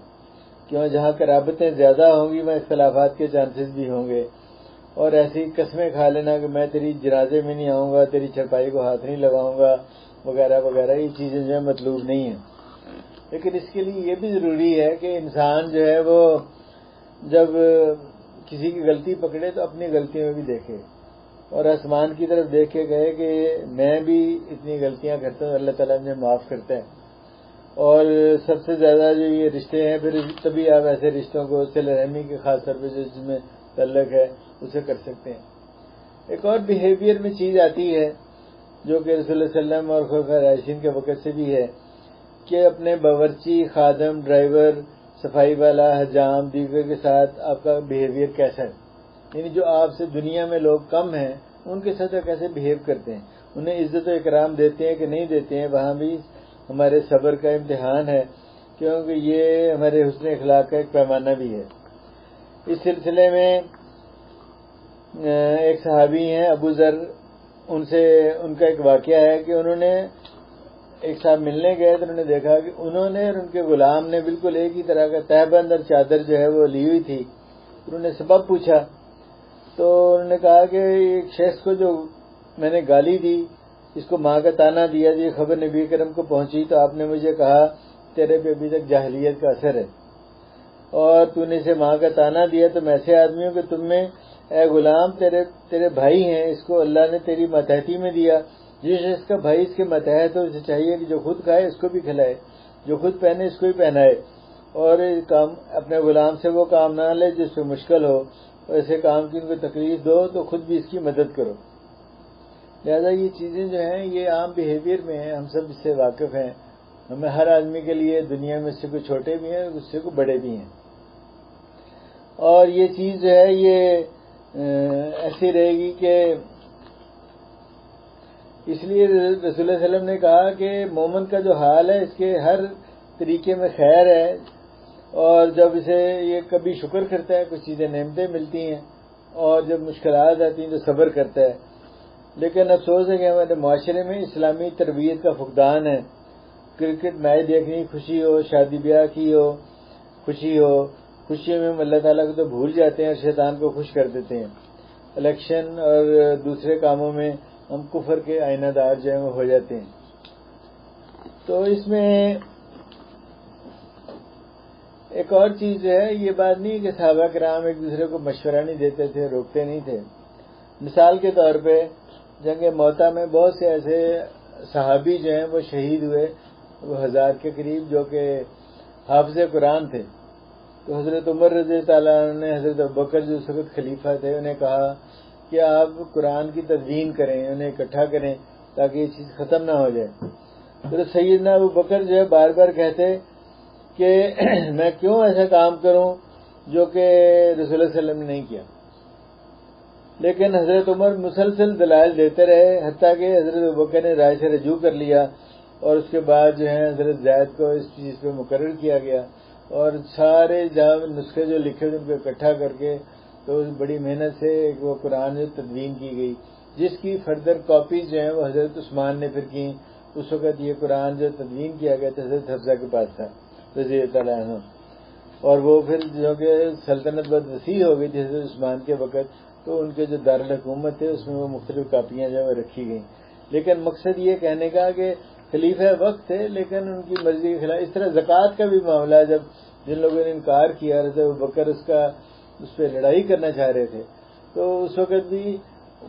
کیوں جہاں قرابتیں زیادہ ہوں گی وہاں اختلافات کے چانسز بھی ہوں گے، اور ایسی قسمیں کھا لینا کہ میں تیری جنازے میں نہیں آؤں گا، تیری چرپائی کو ہاتھ نہیں لگاؤں گا وغیرہ وغیرہ، یہ چیزیں جو ہے مطلوب نہیں ہیں۔ لیکن اس کے لیے یہ بھی ضروری ہے کہ انسان جو ہے وہ جب کسی کی غلطی پکڑے تو اپنی غلطیوں میں بھی دیکھے، اور آسمان کی طرف دیکھ کے کہے کہ میں بھی اتنی غلطیاں کرتا ہوں، اللہ تعالیٰ مجھے معاف کرتا ہے۔ اور سب سے زیادہ جو یہ رشتے ہیں، پھر تبھی آپ ایسے رشتوں کو صلہ رحمی کے خاص طور پہ جس میں تعلق ہے اسے کر سکتے ہیں۔ ایک اور بیہیویئر میں چیز آتی ہے جو کہ رسول اللہ صلی اللہ علیہ وسلم اور خلفائے راشدین کے وقت سے بھی ہے کہ اپنے باورچی، خادم، ڈرائیور، صفائی والا، حجام، دیگر کے ساتھ آپ کا بیہیویئر کیسا ہے، یعنی جو آپ سے دنیا میں لوگ کم ہیں ان کے ساتھ کیسے بیہیو کرتے ہیں، انہیں عزت و اکرام دیتے ہیں کہ نہیں دیتے ہیں، وہاں بھی ہمارے صبر کا امتحان ہے، کیونکہ یہ ہمارے حسن اخلاق کا ایک پیمانہ بھی ہے۔ اس سلسلے میں ایک صحابی ہیں ابو ذر، ان کا ایک واقعہ ہے کہ انہوں نے ایک صاحب ملنے گئے تو انہوں نے دیکھا کہ انہوں نے اور ان کے غلام نے بالکل ایک ہی طرح کا تہبند اور چادر جو ہے وہ لی ہوئی تھی۔ انہوں نے سبب پوچھا تو انہوں نے کہا کہ ایک شخص کو جو میں نے گالی دی، اس کو ماں کا طعنہ دیا، جو خبر نبی کرم کو پہنچی تو آپ نے مجھے کہا تیرے پہ ابھی تک جاہلیت کا اثر ہے، اور تو نے اسے ماں کا طعنہ دیا، تو میں ایسے آدمی ہوں کہ تم میں اے غلام تیرے بھائی ہیں، اس کو اللہ نے تیری ماتحتی میں دیا، جس شخص کا بھائی اس کے ماتحت ہو اسے چاہیے کہ جو خود کھائے اس کو بھی کھلائے، جو خود پہنے اس کو بھی پہنائے، اور اپنے غلام سے وہ کام نہ لے جس پہ مشکل ہو، اور ایسے کام کی ان کو تکلیف دو تو خود بھی اس کی مدد کرو۔ لہذا یہ چیزیں جو ہیں یہ عام بیہیویئر میں ہیں، ہم سب اس سے واقف ہیں، ہمیں ہر آدمی کے لیے دنیا میں اس سے کوئی چھوٹے بھی ہیں اس سے کوئی بڑے بھی ہیں، اور یہ چیز جو ہے یہ ایسی رہے گی کہ اس لیے رسول اللہ صلی اللہ علیہ وسلم نے کہا کہ مومن کا جو حال ہے اس کے ہر طریقے میں خیر ہے، اور جب اسے یہ کبھی شکر کرتا ہے کچھ چیزیں نعمتیں ملتی ہیں، اور جب مشکلات آتی ہیں تو صبر کرتا ہے۔ لیکن افسوس ہے کہ ہمارے معاشرے میں اسلامی تربیت کا فقدان ہے۔ کرکٹ میچ دیکھنے کی خوشی ہو، شادی بیاہ کی ہو خوشی میں ہم اللہ تعالیٰ کو تو بھول جاتے ہیں اور شیطان کو خوش کر دیتے ہیں۔ الیکشن اور دوسرے کاموں میں ہم کفر کے آئینہ دار جو ہیں وہ ہو جاتے ہیں۔ تو اس میں ایک اور چیز جو ہے، یہ بات نہیں کہ صحابہ کرام ایک دوسرے کو مشورہ نہیں دیتے تھے، روکتے نہیں تھے۔ مثال کے طور پہ جنگ موطا میں بہت سے ایسے صحابی جو ہیں وہ شہید ہوئے، وہ 1000 کے قریب، جو کہ حافظ قرآن تھے۔ تو حضرت عمر رضی اللہ عنہ نے حضرت ابوبکر جو اس وقت خلیفہ تھے انہیں کہا کہ آپ قرآن کی تدوین کریں، انہیں اکٹھا کریں تاکہ یہ چیز ختم نہ ہو جائے۔ تو سیدنا ابوبکر جو ہے بار بار کہتے کہ میں کیوں ایسا کام کروں جو کہ رسول اللہ صلی اللہ علیہ وسلم نے نہیں کیا، لیکن حضرت عمر مسلسل دلائل دیتے رہے، حتیٰ کہ حضرت ابوبکر نے رائے سے رجوع کر لیا، اور اس کے بعد جو ہے حضرت زید کو اس چیز پہ مقرر کیا گیا، اور سارے جہاں نسخے جو لکھے ان کو اکٹھا کر کے تو بڑی محنت سے وہ قرآن جو تدوین کی گئی، جس کی فردر کاپیز جو ہیں وہ حضرت عثمان نے پھر کی۔ اس وقت یہ قرآن جو تدوین کیا گیا تھا حضرت حفصہ کے پاس تھا رضی اللہ عنہ، اور وہ پھر جو کہ سلطنت بہت وسیع ہو گئی تھی حضرت عثمان کے وقت، تو ان کے جو دارالحکومت تھے اس میں وہ مختلف کاپیاں جو ہیں رکھی گئیں۔ لیکن مقصد یہ کہنے کا کہ خلیفہ وقت تھے لیکن ان کی مرضی کے خلاف۔ اس طرح زکوٰۃ کا بھی معاملہ، جب جن لوگوں نے انکار کیا، حضرت ابوبکر اس پہ لڑائی کرنا چاہ رہے تھے، تو اس وقت بھی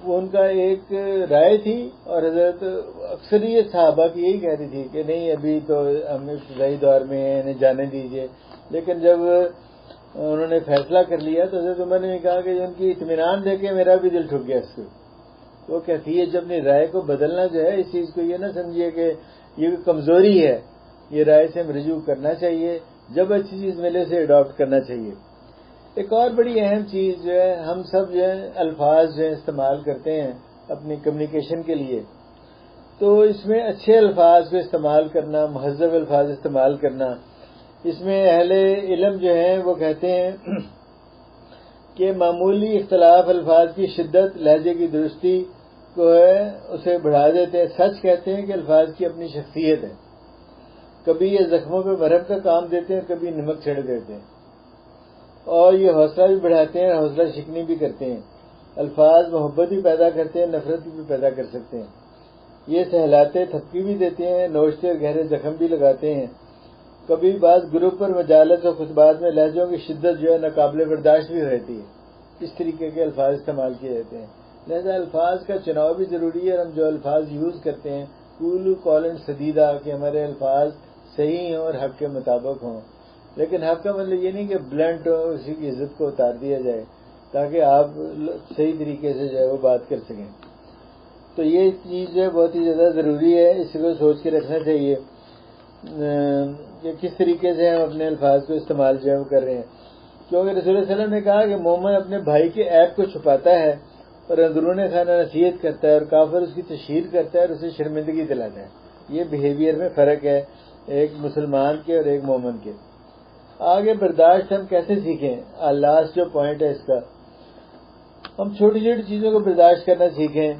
وہ ان کا ایک رائے تھی، اور حضرت اکثریت صحابہ کی یہی کہہ رہی تھی کہ نہیں ابھی تو ہم ابتدائی دور میں ہیں، انہیں جانے دیجیے۔ لیکن جب انہوں نے فیصلہ کر لیا تو حضرت عمر نے کہا کہ ان کی اطمینان دے کے میرا بھی دل ٹھک گیا اس کو۔ وہ کہتی ہے جب اپنی رائے کو بدلنا جو ہے، اس چیز کو یہ نہ سمجھیے کہ یہ کمزوری ہے، یہ رائے سے ہم رجوع کرنا چاہیے، جب اچھی چیز ملے سے اڈاپٹ کرنا چاہیے۔ ایک اور بڑی اہم چیز جو ہے، ہم سب جو ہے الفاظ جو ہے استعمال کرتے ہیں اپنی کمیونیکیشن کے لیے، تو اس میں اچھے الفاظ کو استعمال کرنا، مہذب الفاظ استعمال کرنا، اس میں اہل علم جو ہیں وہ کہتے ہیں کہ معمولی اختلاف الفاظ کی شدت لہجے کی درستی کو ہے اسے بڑھا دیتے ہیں۔ سچ کہتے ہیں کہ الفاظ کی اپنی شخصیت ہے، کبھی یہ زخموں پہ مرہم کا کام دیتے ہیں، کبھی نمک چھڑک دیتے ہیں، اور یہ حوصلہ بھی بڑھاتے ہیں، حوصلہ شکنی بھی کرتے ہیں۔ الفاظ محبت بھی پیدا کرتے ہیں، نفرت بھی پیدا کر سکتے ہیں۔ یہ سہلاتے تھپکی بھی دیتے ہیں، نوچتے اور گہرے زخم بھی لگاتے ہیں۔ کبھی بعض گروپ پر مجالس اور خطبات میں لہجوں کی شدت جو ہے ناقابل برداشت بھی رہتی ہے۔ اس طریقے کے الفاظ استعمال کیے جاتے ہیں، لہذا الفاظ کا چناؤ بھی ضروری ہے۔ اور ہم جو الفاظ یوز کرتے ہیں قولوا قولا سدیدا، کہ ہمارے الفاظ صحیح ہوں اور حق کے مطابق ہوں، لیکن حق کا مطلب یہ نہیں کہ بلنٹ ہو، اسی کی عزت کو اتار دیا جائے تاکہ آپ صحیح طریقے سے جو ہے وہ بات کر سکیں۔ تو یہ چیز جو ہے بہت ہی زیادہ ضروری ہے، اس کو سوچ کے رکھنا چاہیے کہ کس طریقے سے ہم اپنے الفاظ کو استعمال جو ہے وہ کر رہے ہیں، کیونکہ رسول اللہ علیہ وسلم نے کہا کہ مومن اپنے بھائی کے عیب کو چھپاتا ہے اور اندرون خانہ نصیحت کرتا ہے، اور کافر اس کی تشہیر کرتا ہے اور اسے شرمندگی دلاتا ہے۔ یہ بیہیویئر میں فرق ہے ایک مسلمان کے اور ایک مومن کے۔ آگے برداشت ہم کیسے سیکھیں؟ لاسٹ جو پوائنٹ ہے اس کا، ہم چھوٹی چھوٹی چیزوں کو برداشت کرنا سیکھیں۔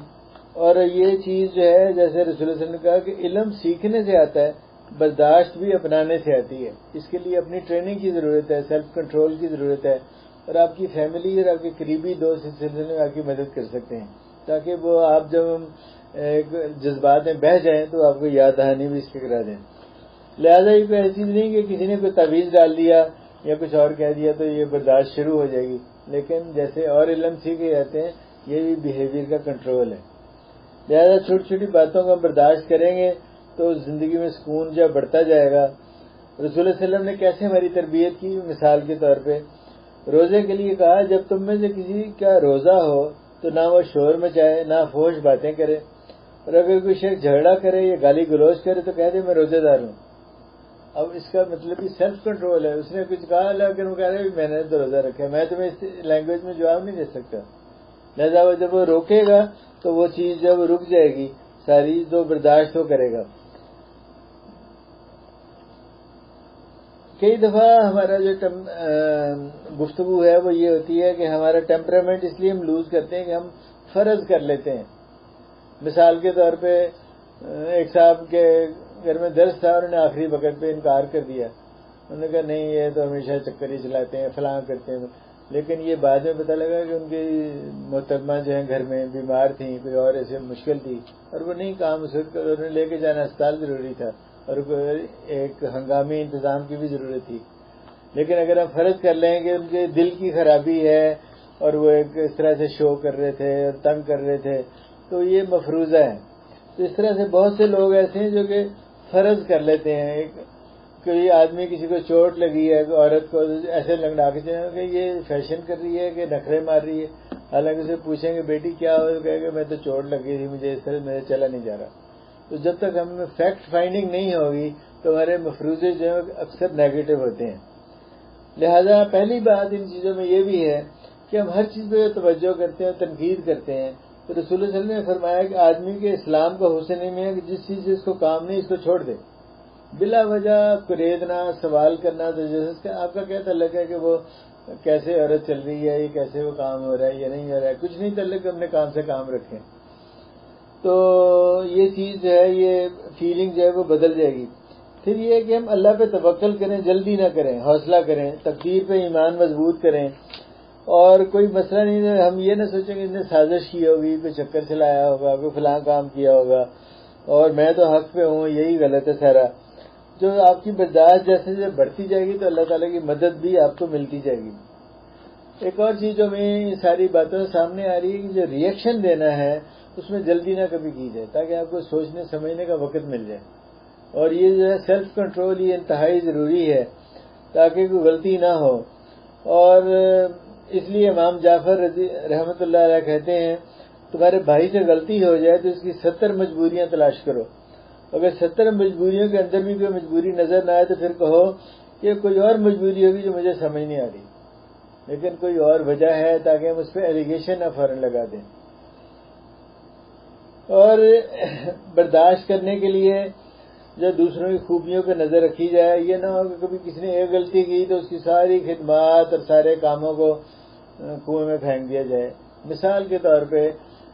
اور یہ چیز جو ہے جیسے رسول اللہ علیہ وسلم نے کہا کہ علم سیکھنے سے آتا ہے، برداشت بھی اپنانے سے آتی ہے۔ اس کے لیے اپنی ٹریننگ کی ضرورت ہے، سیلف کنٹرول کی ضرورت ہے، اور آپ کی فیملی اور آپ کے قریبی دوست اس سلسلے میں آپ کی مدد کر سکتے ہیں، تاکہ وہ آپ جب ایک جذبات میں بہہ جائیں تو آپ کو یاد دہانی بھی اس کی کرا دیں۔ لہٰذا یہ کوئی ایسی چیز نہیں کہ کسی نے کوئی تعویذ ڈال دیا یا کچھ اور کہہ دیا تو یہ برداشت شروع ہو جائے گی، لیکن جیسے اور علم سیکھے جاتے ہیں یہ بھی بیہیویئر کا کنٹرول ہے۔ لہٰذا چھوٹی چھوٹی باتوں کو برداشت کریں گے تو زندگی میں سکون جو بڑھتا جائے گا۔ رسول اللہ علیہ وسلم نے کیسے ہماری تربیت کی، مثال کے طور پہ روزے کے لیے کہا جب تم میں سے کسی کا روزہ ہو تو نہ وہ شور مچائے، نہ فحش باتیں کرے، اور اگر کوئی شخص جھگڑا کرے یا گالی گلوچ کرے تو کہہ دے میں روزے دار ہوں۔ اب اس کا مطلب یہ سیلف کنٹرول ہے، اس نے کچھ کہا لیکن وہ کہہ رہے میں نے تو روزہ رکھا ہے، میں تمہیں اس لینگویج میں جواب نہیں دے سکتا۔ لہٰذا وہ جب وہ روکے گا تو وہ چیز جب رک جائے گی ساری تو برداشت وہ کرے گا۔ کئی دفعہ ہمارا جو گفتگو ہے وہ یہ ہوتی ہے کہ ہمارا ٹیمپرامنٹ اس لیے ہم لوز کرتے ہیں کہ ہم فرض کر لیتے ہیں۔ مثال کے طور پہ ایک صاحب کے گھر میں درس تھا اور انہوں نے آخری وقت پہ انکار کر دیا، انہوں نے کہا نہیں یہ تو ہمیشہ چکر ہی چلاتے ہیں، فلاں کرتے ہیں، لیکن یہ بعد میں پتہ لگا کہ ان کی محترمہ جو ہیں گھر میں بیمار تھیں، کوئی اور ایسے مشکل تھی اور وہ نہیں کام انہیں لے کے جانا اسپتال ضروری تھا اور ایک ہنگامی انتظام کی بھی ضرورت تھی، لیکن اگر ہم فرض کر لیں کہ ان کے دل کی خرابی ہے اور وہ ایک اس طرح سے شو کر رہے تھے اور تنگ کر رہے تھے تو یہ مفروضہ ہے۔ تو اس طرح سے بہت سے لوگ ایسے ہیں جو کہ فرض کر لیتے ہیں، کوئی آدمی کسی کو چوٹ لگی ہے عورت کو ایسے لنگڑا کے چلیں کہ یہ فیشن کر رہی ہے کہ نخرے مار رہی ہے، حالانکہ اسے پوچھیں گے بیٹی کیا ہو تو کہے گا میں تو چوٹ لگی تھی مجھے اس طرح میرے چلا نہیں جا رہا۔ تو جب تک ہم فیکٹ فائنڈنگ نہیں ہوگی تو ہمارے مفروضے جو ہیں اکثر نیگیٹو ہوتے ہیں۔ لہذا پہلی بات ان چیزوں میں یہ بھی ہے کہ ہم ہر چیز پہ توجہ کرتے ہیں، تنقید کرتے ہیں، تو رسول اللہ صلی اللہ علیہ وسلم نے فرمایا کہ آدمی کے اسلام کا حسن میں ہے کہ جس چیز سے اس کو کام نہیں اس کو چھوڑ دے، بلا وجہ قریدنا، سوال کرنا، تو جیسے آپ کا کیا تعلق ہے کہ وہ کیسے عورت چل رہی ہے، یہ کیسے وہ کام ہو رہا ہے یا نہیں ہو رہا ہے، کچھ نہیں تعلق، اپنے کام سے کام رکھیں۔ تو یہ چیز جو ہے یہ فیلنگ جو ہے وہ بدل جائے گی۔ پھر یہ ہے کہ ہم اللہ پہ توکل کریں، جلدی نہ کریں، حوصلہ کریں، تقدیر پہ ایمان مضبوط کریں، اور کوئی مسئلہ نہیں ہے ہم یہ نہ سوچیں کہ اس نے سازش کی ہوگی، کوئی چکر چلایا ہوگا، کوئی فلاں کام کیا ہوگا اور میں تو حق پہ ہوں، یہی غلط ہے سارا۔ جو آپ کی برداشت جیسے جیسے بڑھتی جائے گی تو اللہ تعالیٰ کی مدد بھی آپ کو ملتی جائے گی۔ ایک اور چیز جو میں ساری باتوں سامنے آ رہی ہے کہ جو ری ایکشن دینا ہے اس میں جلدی نہ کبھی کی جائے تاکہ آپ کو سوچنے سمجھنے کا وقت مل جائے، اور یہ جو ہے سیلف کنٹرول یہ انتہائی ضروری ہے تاکہ کوئی غلطی نہ ہو۔ اور اس لیے امام جعفر رحمۃ اللہ علیہ کہتے ہیں تمہارے بھائی سے غلطی ہو جائے تو اس کی 70 مجبوریاں تلاش کرو، اگر 70 مجبوریوں کے اندر بھی کوئی مجبوری نظر نہ آئے تو پھر کہو کہ کوئی اور مجبوری ہوگی جو مجھے سمجھ نہیں آ رہی، لیکن کوئی اور وجہ ہے تاکہ ہم اس پہ ایلیگیشن نہ فوراً لگا دیں۔ اور برداشت کرنے کے لیے جو دوسروں کی خوبیوں پہ نظر رکھی جائے، یہ نہ ہو کہ کبھی کسی نے ایک غلطی کی تو اس کی ساری خدمات اور سارے کاموں کو کنویں میں پھینک دیا جائے۔ مثال کے طور پہ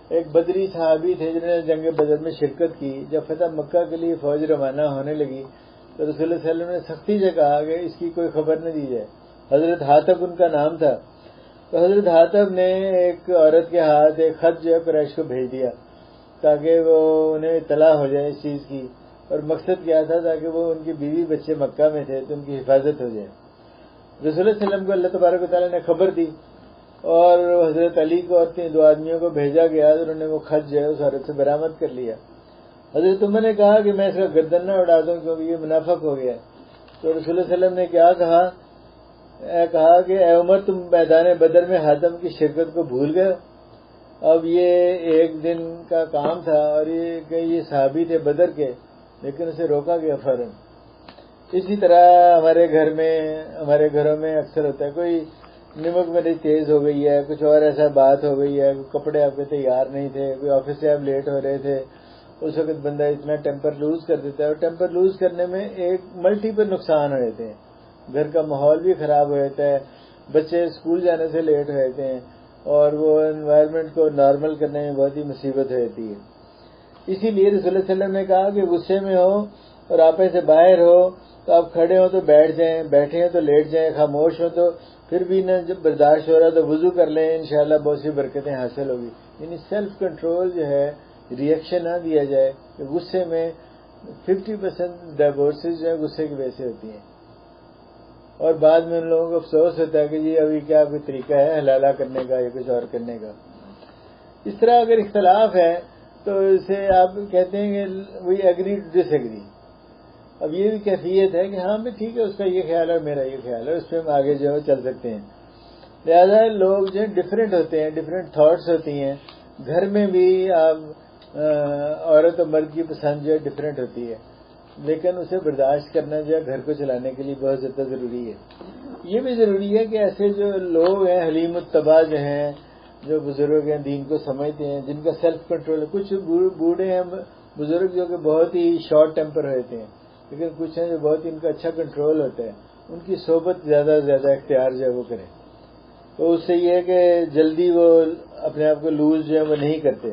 ایک بدری صحابی تھے جنہوں نے جنگ بدر میں شرکت کی، جب فتح مکہ کے لیے فوج روانہ ہونے لگی تو رسول اللہ صلی اللہ علیہ وسلم نے سختی سے کہا کہ اس کی کوئی خبر نہ دی جائے. حضرت حاتب ان کا نام تھا. تو حضرت حاتب نے ایک عورت کے ہاتھ ایک خط جو ہے قریش کو بھیج دیا تاکہ وہ انہیں اطلاع ہو جائے اس چیز کی. اور مقصد کیا تھا؟ تاکہ وہ ان کی بیوی بچے مکہ میں تھے تو ان کی حفاظت ہو جائے. رسول اللہ صلی اللہ علیہ وسلم کو اللہ تبارک و تعالیٰ نے خبر دی اور حضرت علی کو اور 2 آدمیوں کو بھیجا گیا. انہوں نے وہ خط جو ہے اس عورت سے برآمد کر لیا. حضرت عمر نے کہا کہ میں اس کا گردن نہ اڑا دوں کیونکہ یہ منافق ہو گیا. تو رسول اللہ صلی اللہ علیہ وسلم نے کیا کہا کہ اے عمر تم میدان بدر میں حاتم کی شرکت کو بھول گئے. اب یہ ایک دن کا کام تھا اور یہ صحابی تھے بدر کے، لیکن اسے روکا گیا فوراً. اسی طرح ہمارے گھروں میں اکثر ہوتا ہے، کوئی نمک میری تیز ہو گئی ہے، کچھ اور ایسا بات ہو گئی ہے، کپڑے آپ کے تیار نہیں تھے، کوئی آفس سے آپ لیٹ ہو رہے تھے، اس وقت بندہ اتنا ٹیمپر لوز کر دیتا ہے. اور ٹیمپر لوز کرنے میں ایک ملٹیپل نقصان ہو جاتے ہیں. گھر کا ماحول بھی خراب ہو جاتا ہے، بچے اسکول جانے سے لیٹ ہو جاتے ہیں اور وہ انوائرمنٹ کو نارمل کرنے میں بہت ہی مصیبت ہو جاتی ہے. اسی لیے رسول اللہ صلی اللہ علیہ وسلم نے کہا کہ غصے میں ہو اور آپے سے باہر ہو تو آپ کھڑے ہو تو بیٹھ جائیں، بیٹھے ہیں تو لیٹ جائیں، خاموش ہو تو پھر بھی نہ جب برداشت ہو رہا تو وضو کر لیں، انشاءاللہ بہت سی برکتیں حاصل ہوگی. یعنی سیلف کنٹرول جو ہے، ریئیکشن نہ دیا جائے کہ غصے میں 50% ڈائیورسز جو ہے غصے کی وجہ سے ہوتی ہیں اور بعد میں ان لوگوں کو افسوس ہوتا ہے کہ جی ابھی کیا کوئی طریقہ ہے حلالہ کرنے کا یا کچھ اور کرنے کا. اس طرح اگر اختلاف ہے تو اسے آپ کہتے ہیں کہ we agree to disagree. اب یہ بھی کیفیت ہے کہ ہاں بھی ٹھیک ہے، اس کا یہ خیال ہے میرا یہ خیال ہے، اس پہ ہم آگے جو ہے چل سکتے ہیں. لہذا لوگ جو ڈفرینٹ ہوتے ہیں، ڈفرینٹ تھاٹس ہوتی ہیں. گھر میں بھی آپ عورت اور مرد کی پسند جو ہے ڈفرینٹ ہوتی ہے، لیکن اسے برداشت کرنا جو ہے گھر کو چلانے کے لیے بہت زیادہ ضروری ہے. یہ بھی ضروری ہے کہ ایسے جو لوگ ہیں حلیم الطبع جو ہیں، جو بزرگ ہیں دین کو سمجھتے ہیں، جن کا سیلف کنٹرول ہے. کچھ بوڑھے ہیں بزرگ جو کہ بہت ہی شارٹ ٹیمپر ہوتے ہیں، لیکن کچھ ہیں جو بہت ہی ان کا اچھا کنٹرول ہوتا ہے. ان کی صحبت زیادہ سے زیادہ اختیار جو ہے وہ کریں. تو اس سے یہ ہے کہ جلدی وہ اپنے آپ کو لوز جو ہے وہ نہیں کرتے.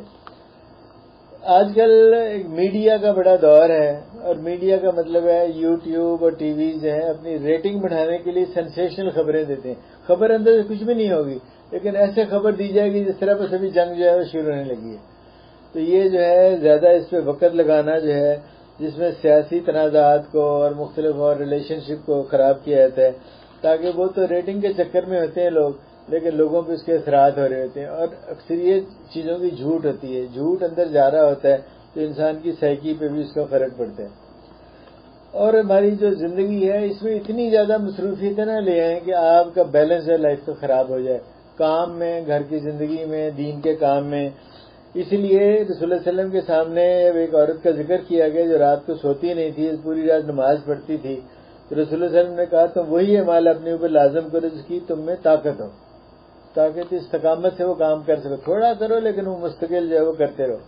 آج کل میڈیا کا بڑا دور ہے اور میڈیا کا مطلب ہے یوٹیوب اور ٹی وی جو ہیں اپنی ریٹنگ بڑھانے کے لیے سینسیشنل خبریں دیتے ہیں. خبر اندر سے کچھ بھی نہیں ہوگی لیکن ایسے خبر دی جائے گی جس طرح پر سبھی جنگ جو ہے وہ شروع ہونے لگی ہے. تو یہ جو ہے زیادہ اس پہ وقت لگانا جو ہے جس میں سیاسی تنازعات کو اور مختلف اور ریلیشن شپ کو خراب کیا جاتا ہے، تاکہ وہ تو ریٹنگ کے چکر میں ہوتے ہیں لوگ، لیکن لوگوں پہ اس کے اثرات ہو رہے ہوتے ہیں. اور اکثریت چیزوں کی جھوٹ ہوتی ہے، جھوٹ اندر جا رہا ہوتا ہے تو انسان کی سائیکی پہ بھی اس کا فرق پڑتا ہے. اور ہماری جو زندگی ہے اس میں اتنی زیادہ مصروفیتیں نہ لے آئیں کہ آپ کا بیلنس ہے لائف کا خراب ہو جائے، کام میں، گھر کی زندگی میں، دین کے کام میں. اس لیے رسول اللہ صلی اللہ علیہ وسلم کے سامنے ایک عورت کا ذکر کیا گیا جو رات کو سوتی نہیں تھی، پوری رات نماز پڑھتی تھی. تو رسول اللہ صلی اللہ علیہ وسلم نے کہا تم وہی اعمال اپنے اوپر لازم کرو جس کی تم میں طاقت ہو، تاکہ استقامت سے وہ کام کر سکو. تھوڑا کرو لیکن وہ مستقل جو ہے وہ کرتے رہو.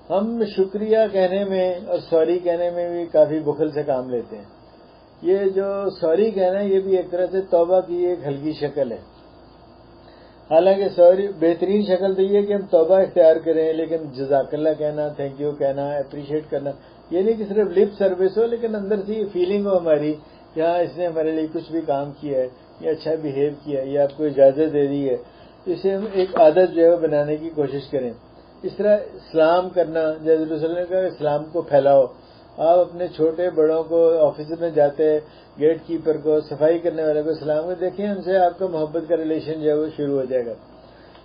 ہم شکریہ کہنے میں اور سوری کہنے میں بھی کافی بخل سے کام لیتے ہیں. یہ جو سوری کہنا ہے یہ بھی ایک طرح سے توبہ کی ایک ہلکی شکل ہے. حالانکہ سوری بہترین شکل تو یہ کہ ہم توبہ اختیار کریں، لیکن جزاک اللہ کہنا، تھینک یو کہنا، اپریشیٹ کرنا، یہ نہیں کہ صرف لپ سروس ہو لیکن اندر سے یہ فیلنگ ہو ہماری کہ ہاں اس نے ہمارے لیے کچھ بھی کام کیا ہے، یہ اچھا بہیو کیا ہے، یہ آپ کو اجازت دے دی ہے. اسے ہم ایک عادت جو ہے بنانے کی کوشش کریں. اس طرح اسلام کرنا، جیسے رسول اللہ نے کہا اسلام کو پھیلاؤ. آپ اپنے چھوٹے بڑوں کو، آفس میں جاتے گیٹ کیپر کو، صفائی کرنے والے کو اسلام کو دیکھیں، ان سے آپ کا محبت کا ریلیشن جو ہے وہ شروع ہو جائے گا.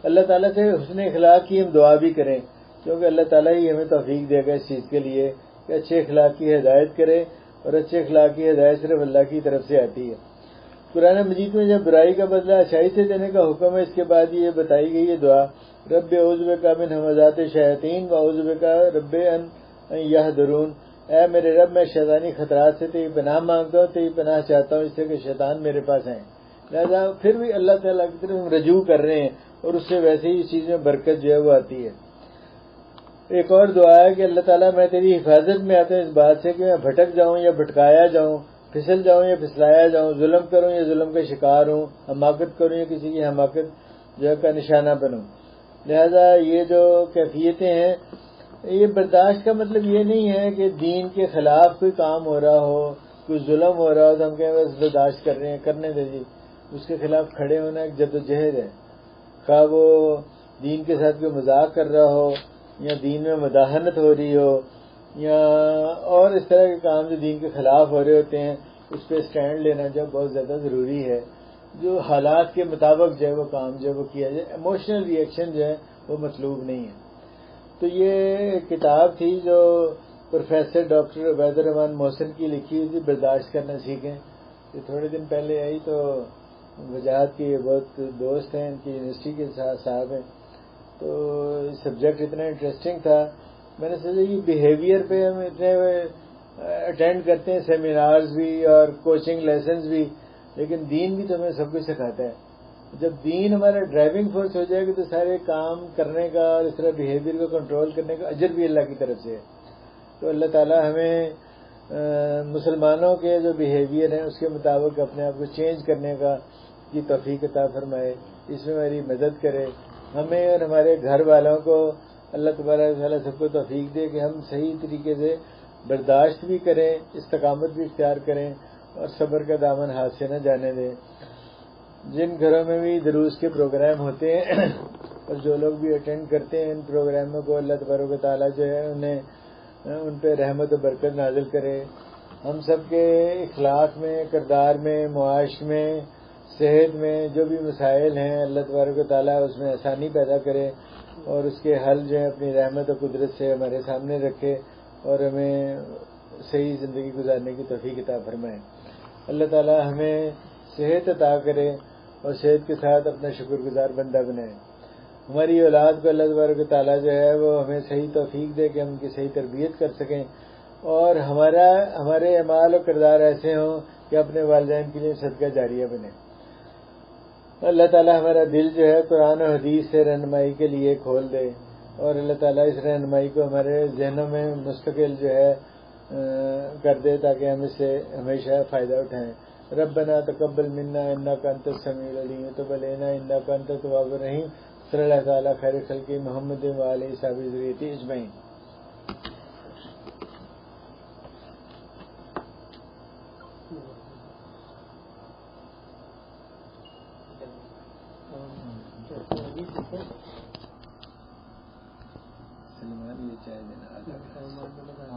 اللہ تعالیٰ سے حسن اخلاق کی ہم دعا بھی کریں، کیونکہ اللہ تعالیٰ ہی ہمیں توفیق دے گا اس چیز کے لیے کہ اچھے اخلاق کی ہدایت کرے، اور اچھے اخلاق کی ہدایت صرف اللہ کی طرف سے آتی ہے. قرآن مجید میں جب برائی کا بدلہ اچھائی سے دینے کا حکم ہے، اس کے بعد یہ بتائی گئی یہ دعا، رب اعوذ بک من همزات الشیاطین واعوذ بک رب ان یحضرون. اے میرے رب میں شیطانی خطرات سے تیری پناہ مانگتا ہوں، تیری پناہ چاہتا ہوں اس سے کہ شیطان میرے پاس آئیں. لہذا پھر بھی اللہ تعالیٰ کی طرف ہم رجوع کر رہے ہیں اور اس سے ویسے ہی اس چیز میں برکت جو ہے وہ آتی ہے. ایک اور دعا ہے کہ اللہ تعالیٰ میں تیری حفاظت میں آتا ہوں اس بات سے کہ میں بھٹک جاؤں یا بھٹکایا جاؤں، پھسل جاؤں یا پھسلایا جاؤں، ظلم کروں یا ظلم کا شکار ہوں، حماقت کروں یا کسی کی حماقت جو کا نشانہ بنوں. لہذا یہ جو کیفیتیں ہیں یہ برداشت کا مطلب یہ نہیں ہے کہ دین کے خلاف کوئی کام ہو رہا ہو، کوئی ظلم ہو رہا ہو تو ہم کہیں بس برداشت کر رہے ہیں، کرنے دیں جی. اس کے خلاف کھڑے ہونا ایک جدوجہد ہے، خواہ وہ دین کے ساتھ کوئی مذاق کر رہا ہو یا دین میں مداحنت ہو رہی ہو یا اور اس طرح کے کام جو دین کے خلاف ہو رہے ہوتے ہیں، اس پہ سٹینڈ لینا جو بہت زیادہ ضروری ہے. جو حالات کے مطابق جو ہے وہ کام جو ہے وہ کیا جائے، ایموشنل ری ایکشن جو ہے وہ مطلوب نہیں ہے. تو یہ کتاب تھی جو پروفیسر ڈاکٹر عبید الرحمان محسن کی لکھی ہوئی تھی، برداشت کرنا سیکھیں. یہ تھوڑے دن پہلے آئی تو وجاہت کے بہت دوست ہیں، ان کی یونیورسٹی کے صاحب ہیں، تو سبجیکٹ اتنا انٹرسٹنگ تھا، میں نے سوچا یہ بیہیویئر پہ ہم اتنے اٹینڈ کرتے ہیں سیمینارز بھی اور کوچنگ لیسنز بھی، لیکن دین بھی تو ہمیں سب کچھ سکھاتا ہے. جب دین ہمارا ڈرائیونگ فورس ہو جائے گا تو سارے کام کرنے کا اور اس طرح بیہیویئر کو کنٹرول کرنے کا اجر بھی اللہ کی طرف سے ہے. تو اللہ تعالیٰ ہمیں مسلمانوں کے جو بیہیویئر ہیں اس کے مطابق اپنے آپ کو چینج کرنے کا کی توفیق عطا فرمائے، اس میں ہماری مدد کرے. ہمیں اور ہمارے گھر والوں کو اللہ تبارک و تعالیٰ سب کو توفیق دے کہ ہم صحیح طریقے سے برداشت بھی کریں، استقامت بھی اختیار کریں اور صبر کا دامن ہاتھ سے نہ جانے دیں. جن گھروں میں بھی دروس کے پروگرام ہوتے ہیں اور جو لوگ بھی اٹینڈ کرتے ہیں ان پروگراموں کو، اللہ تبارک و تعالیٰ جو ہے انہیں ان پہ رحمت و برکت نازل کرے. ہم سب کے اخلاق میں، کردار میں، معاش میں، صحت میں جو بھی مسائل ہیں اللہ تبارک و تعالیٰ اس میں آسانی پیدا کرے اور اس کے حل جو ہے اپنی رحمت و قدرت سے ہمارے سامنے رکھے اور ہمیں صحیح زندگی گزارنے کی توفیق عطا فرمائے. اللہ تعالیٰ ہمیں صحت عطا کرے اور صحت کے ساتھ اپنا شکر گزار بندہ بنائے. ہماری اولاد کو اللہ تبارک و تعالیٰ جو ہے وہ ہمیں صحیح توفیق دے کہ ہم ان کی صحیح تربیت کر سکیں اور ہمارے اعمال و کردار ایسے ہوں کہ اپنے والدین کے لیے صدقہ جاریہ بنے. اللہ تعالیٰ ہمارا دل جو ہے قرآن و حدیث سے رہنمائی کے لیے کھول دے اور اللہ تعالیٰ اس رہنمائی کو ہمارے ذہنوں میں مستقل جو ہے کر دے تاکہ ہم اس سے ہمیشہ فائدہ اٹھائیں. ربنا تقبل منا انک انت السمیع العلیم وتب علینا انک انت التواب الرحیم. صلی اللہ تعالیٰ خیر خلق محمد وآلہ صحابہ ذریۃ اجمعین. سلمان یہ چائے دینا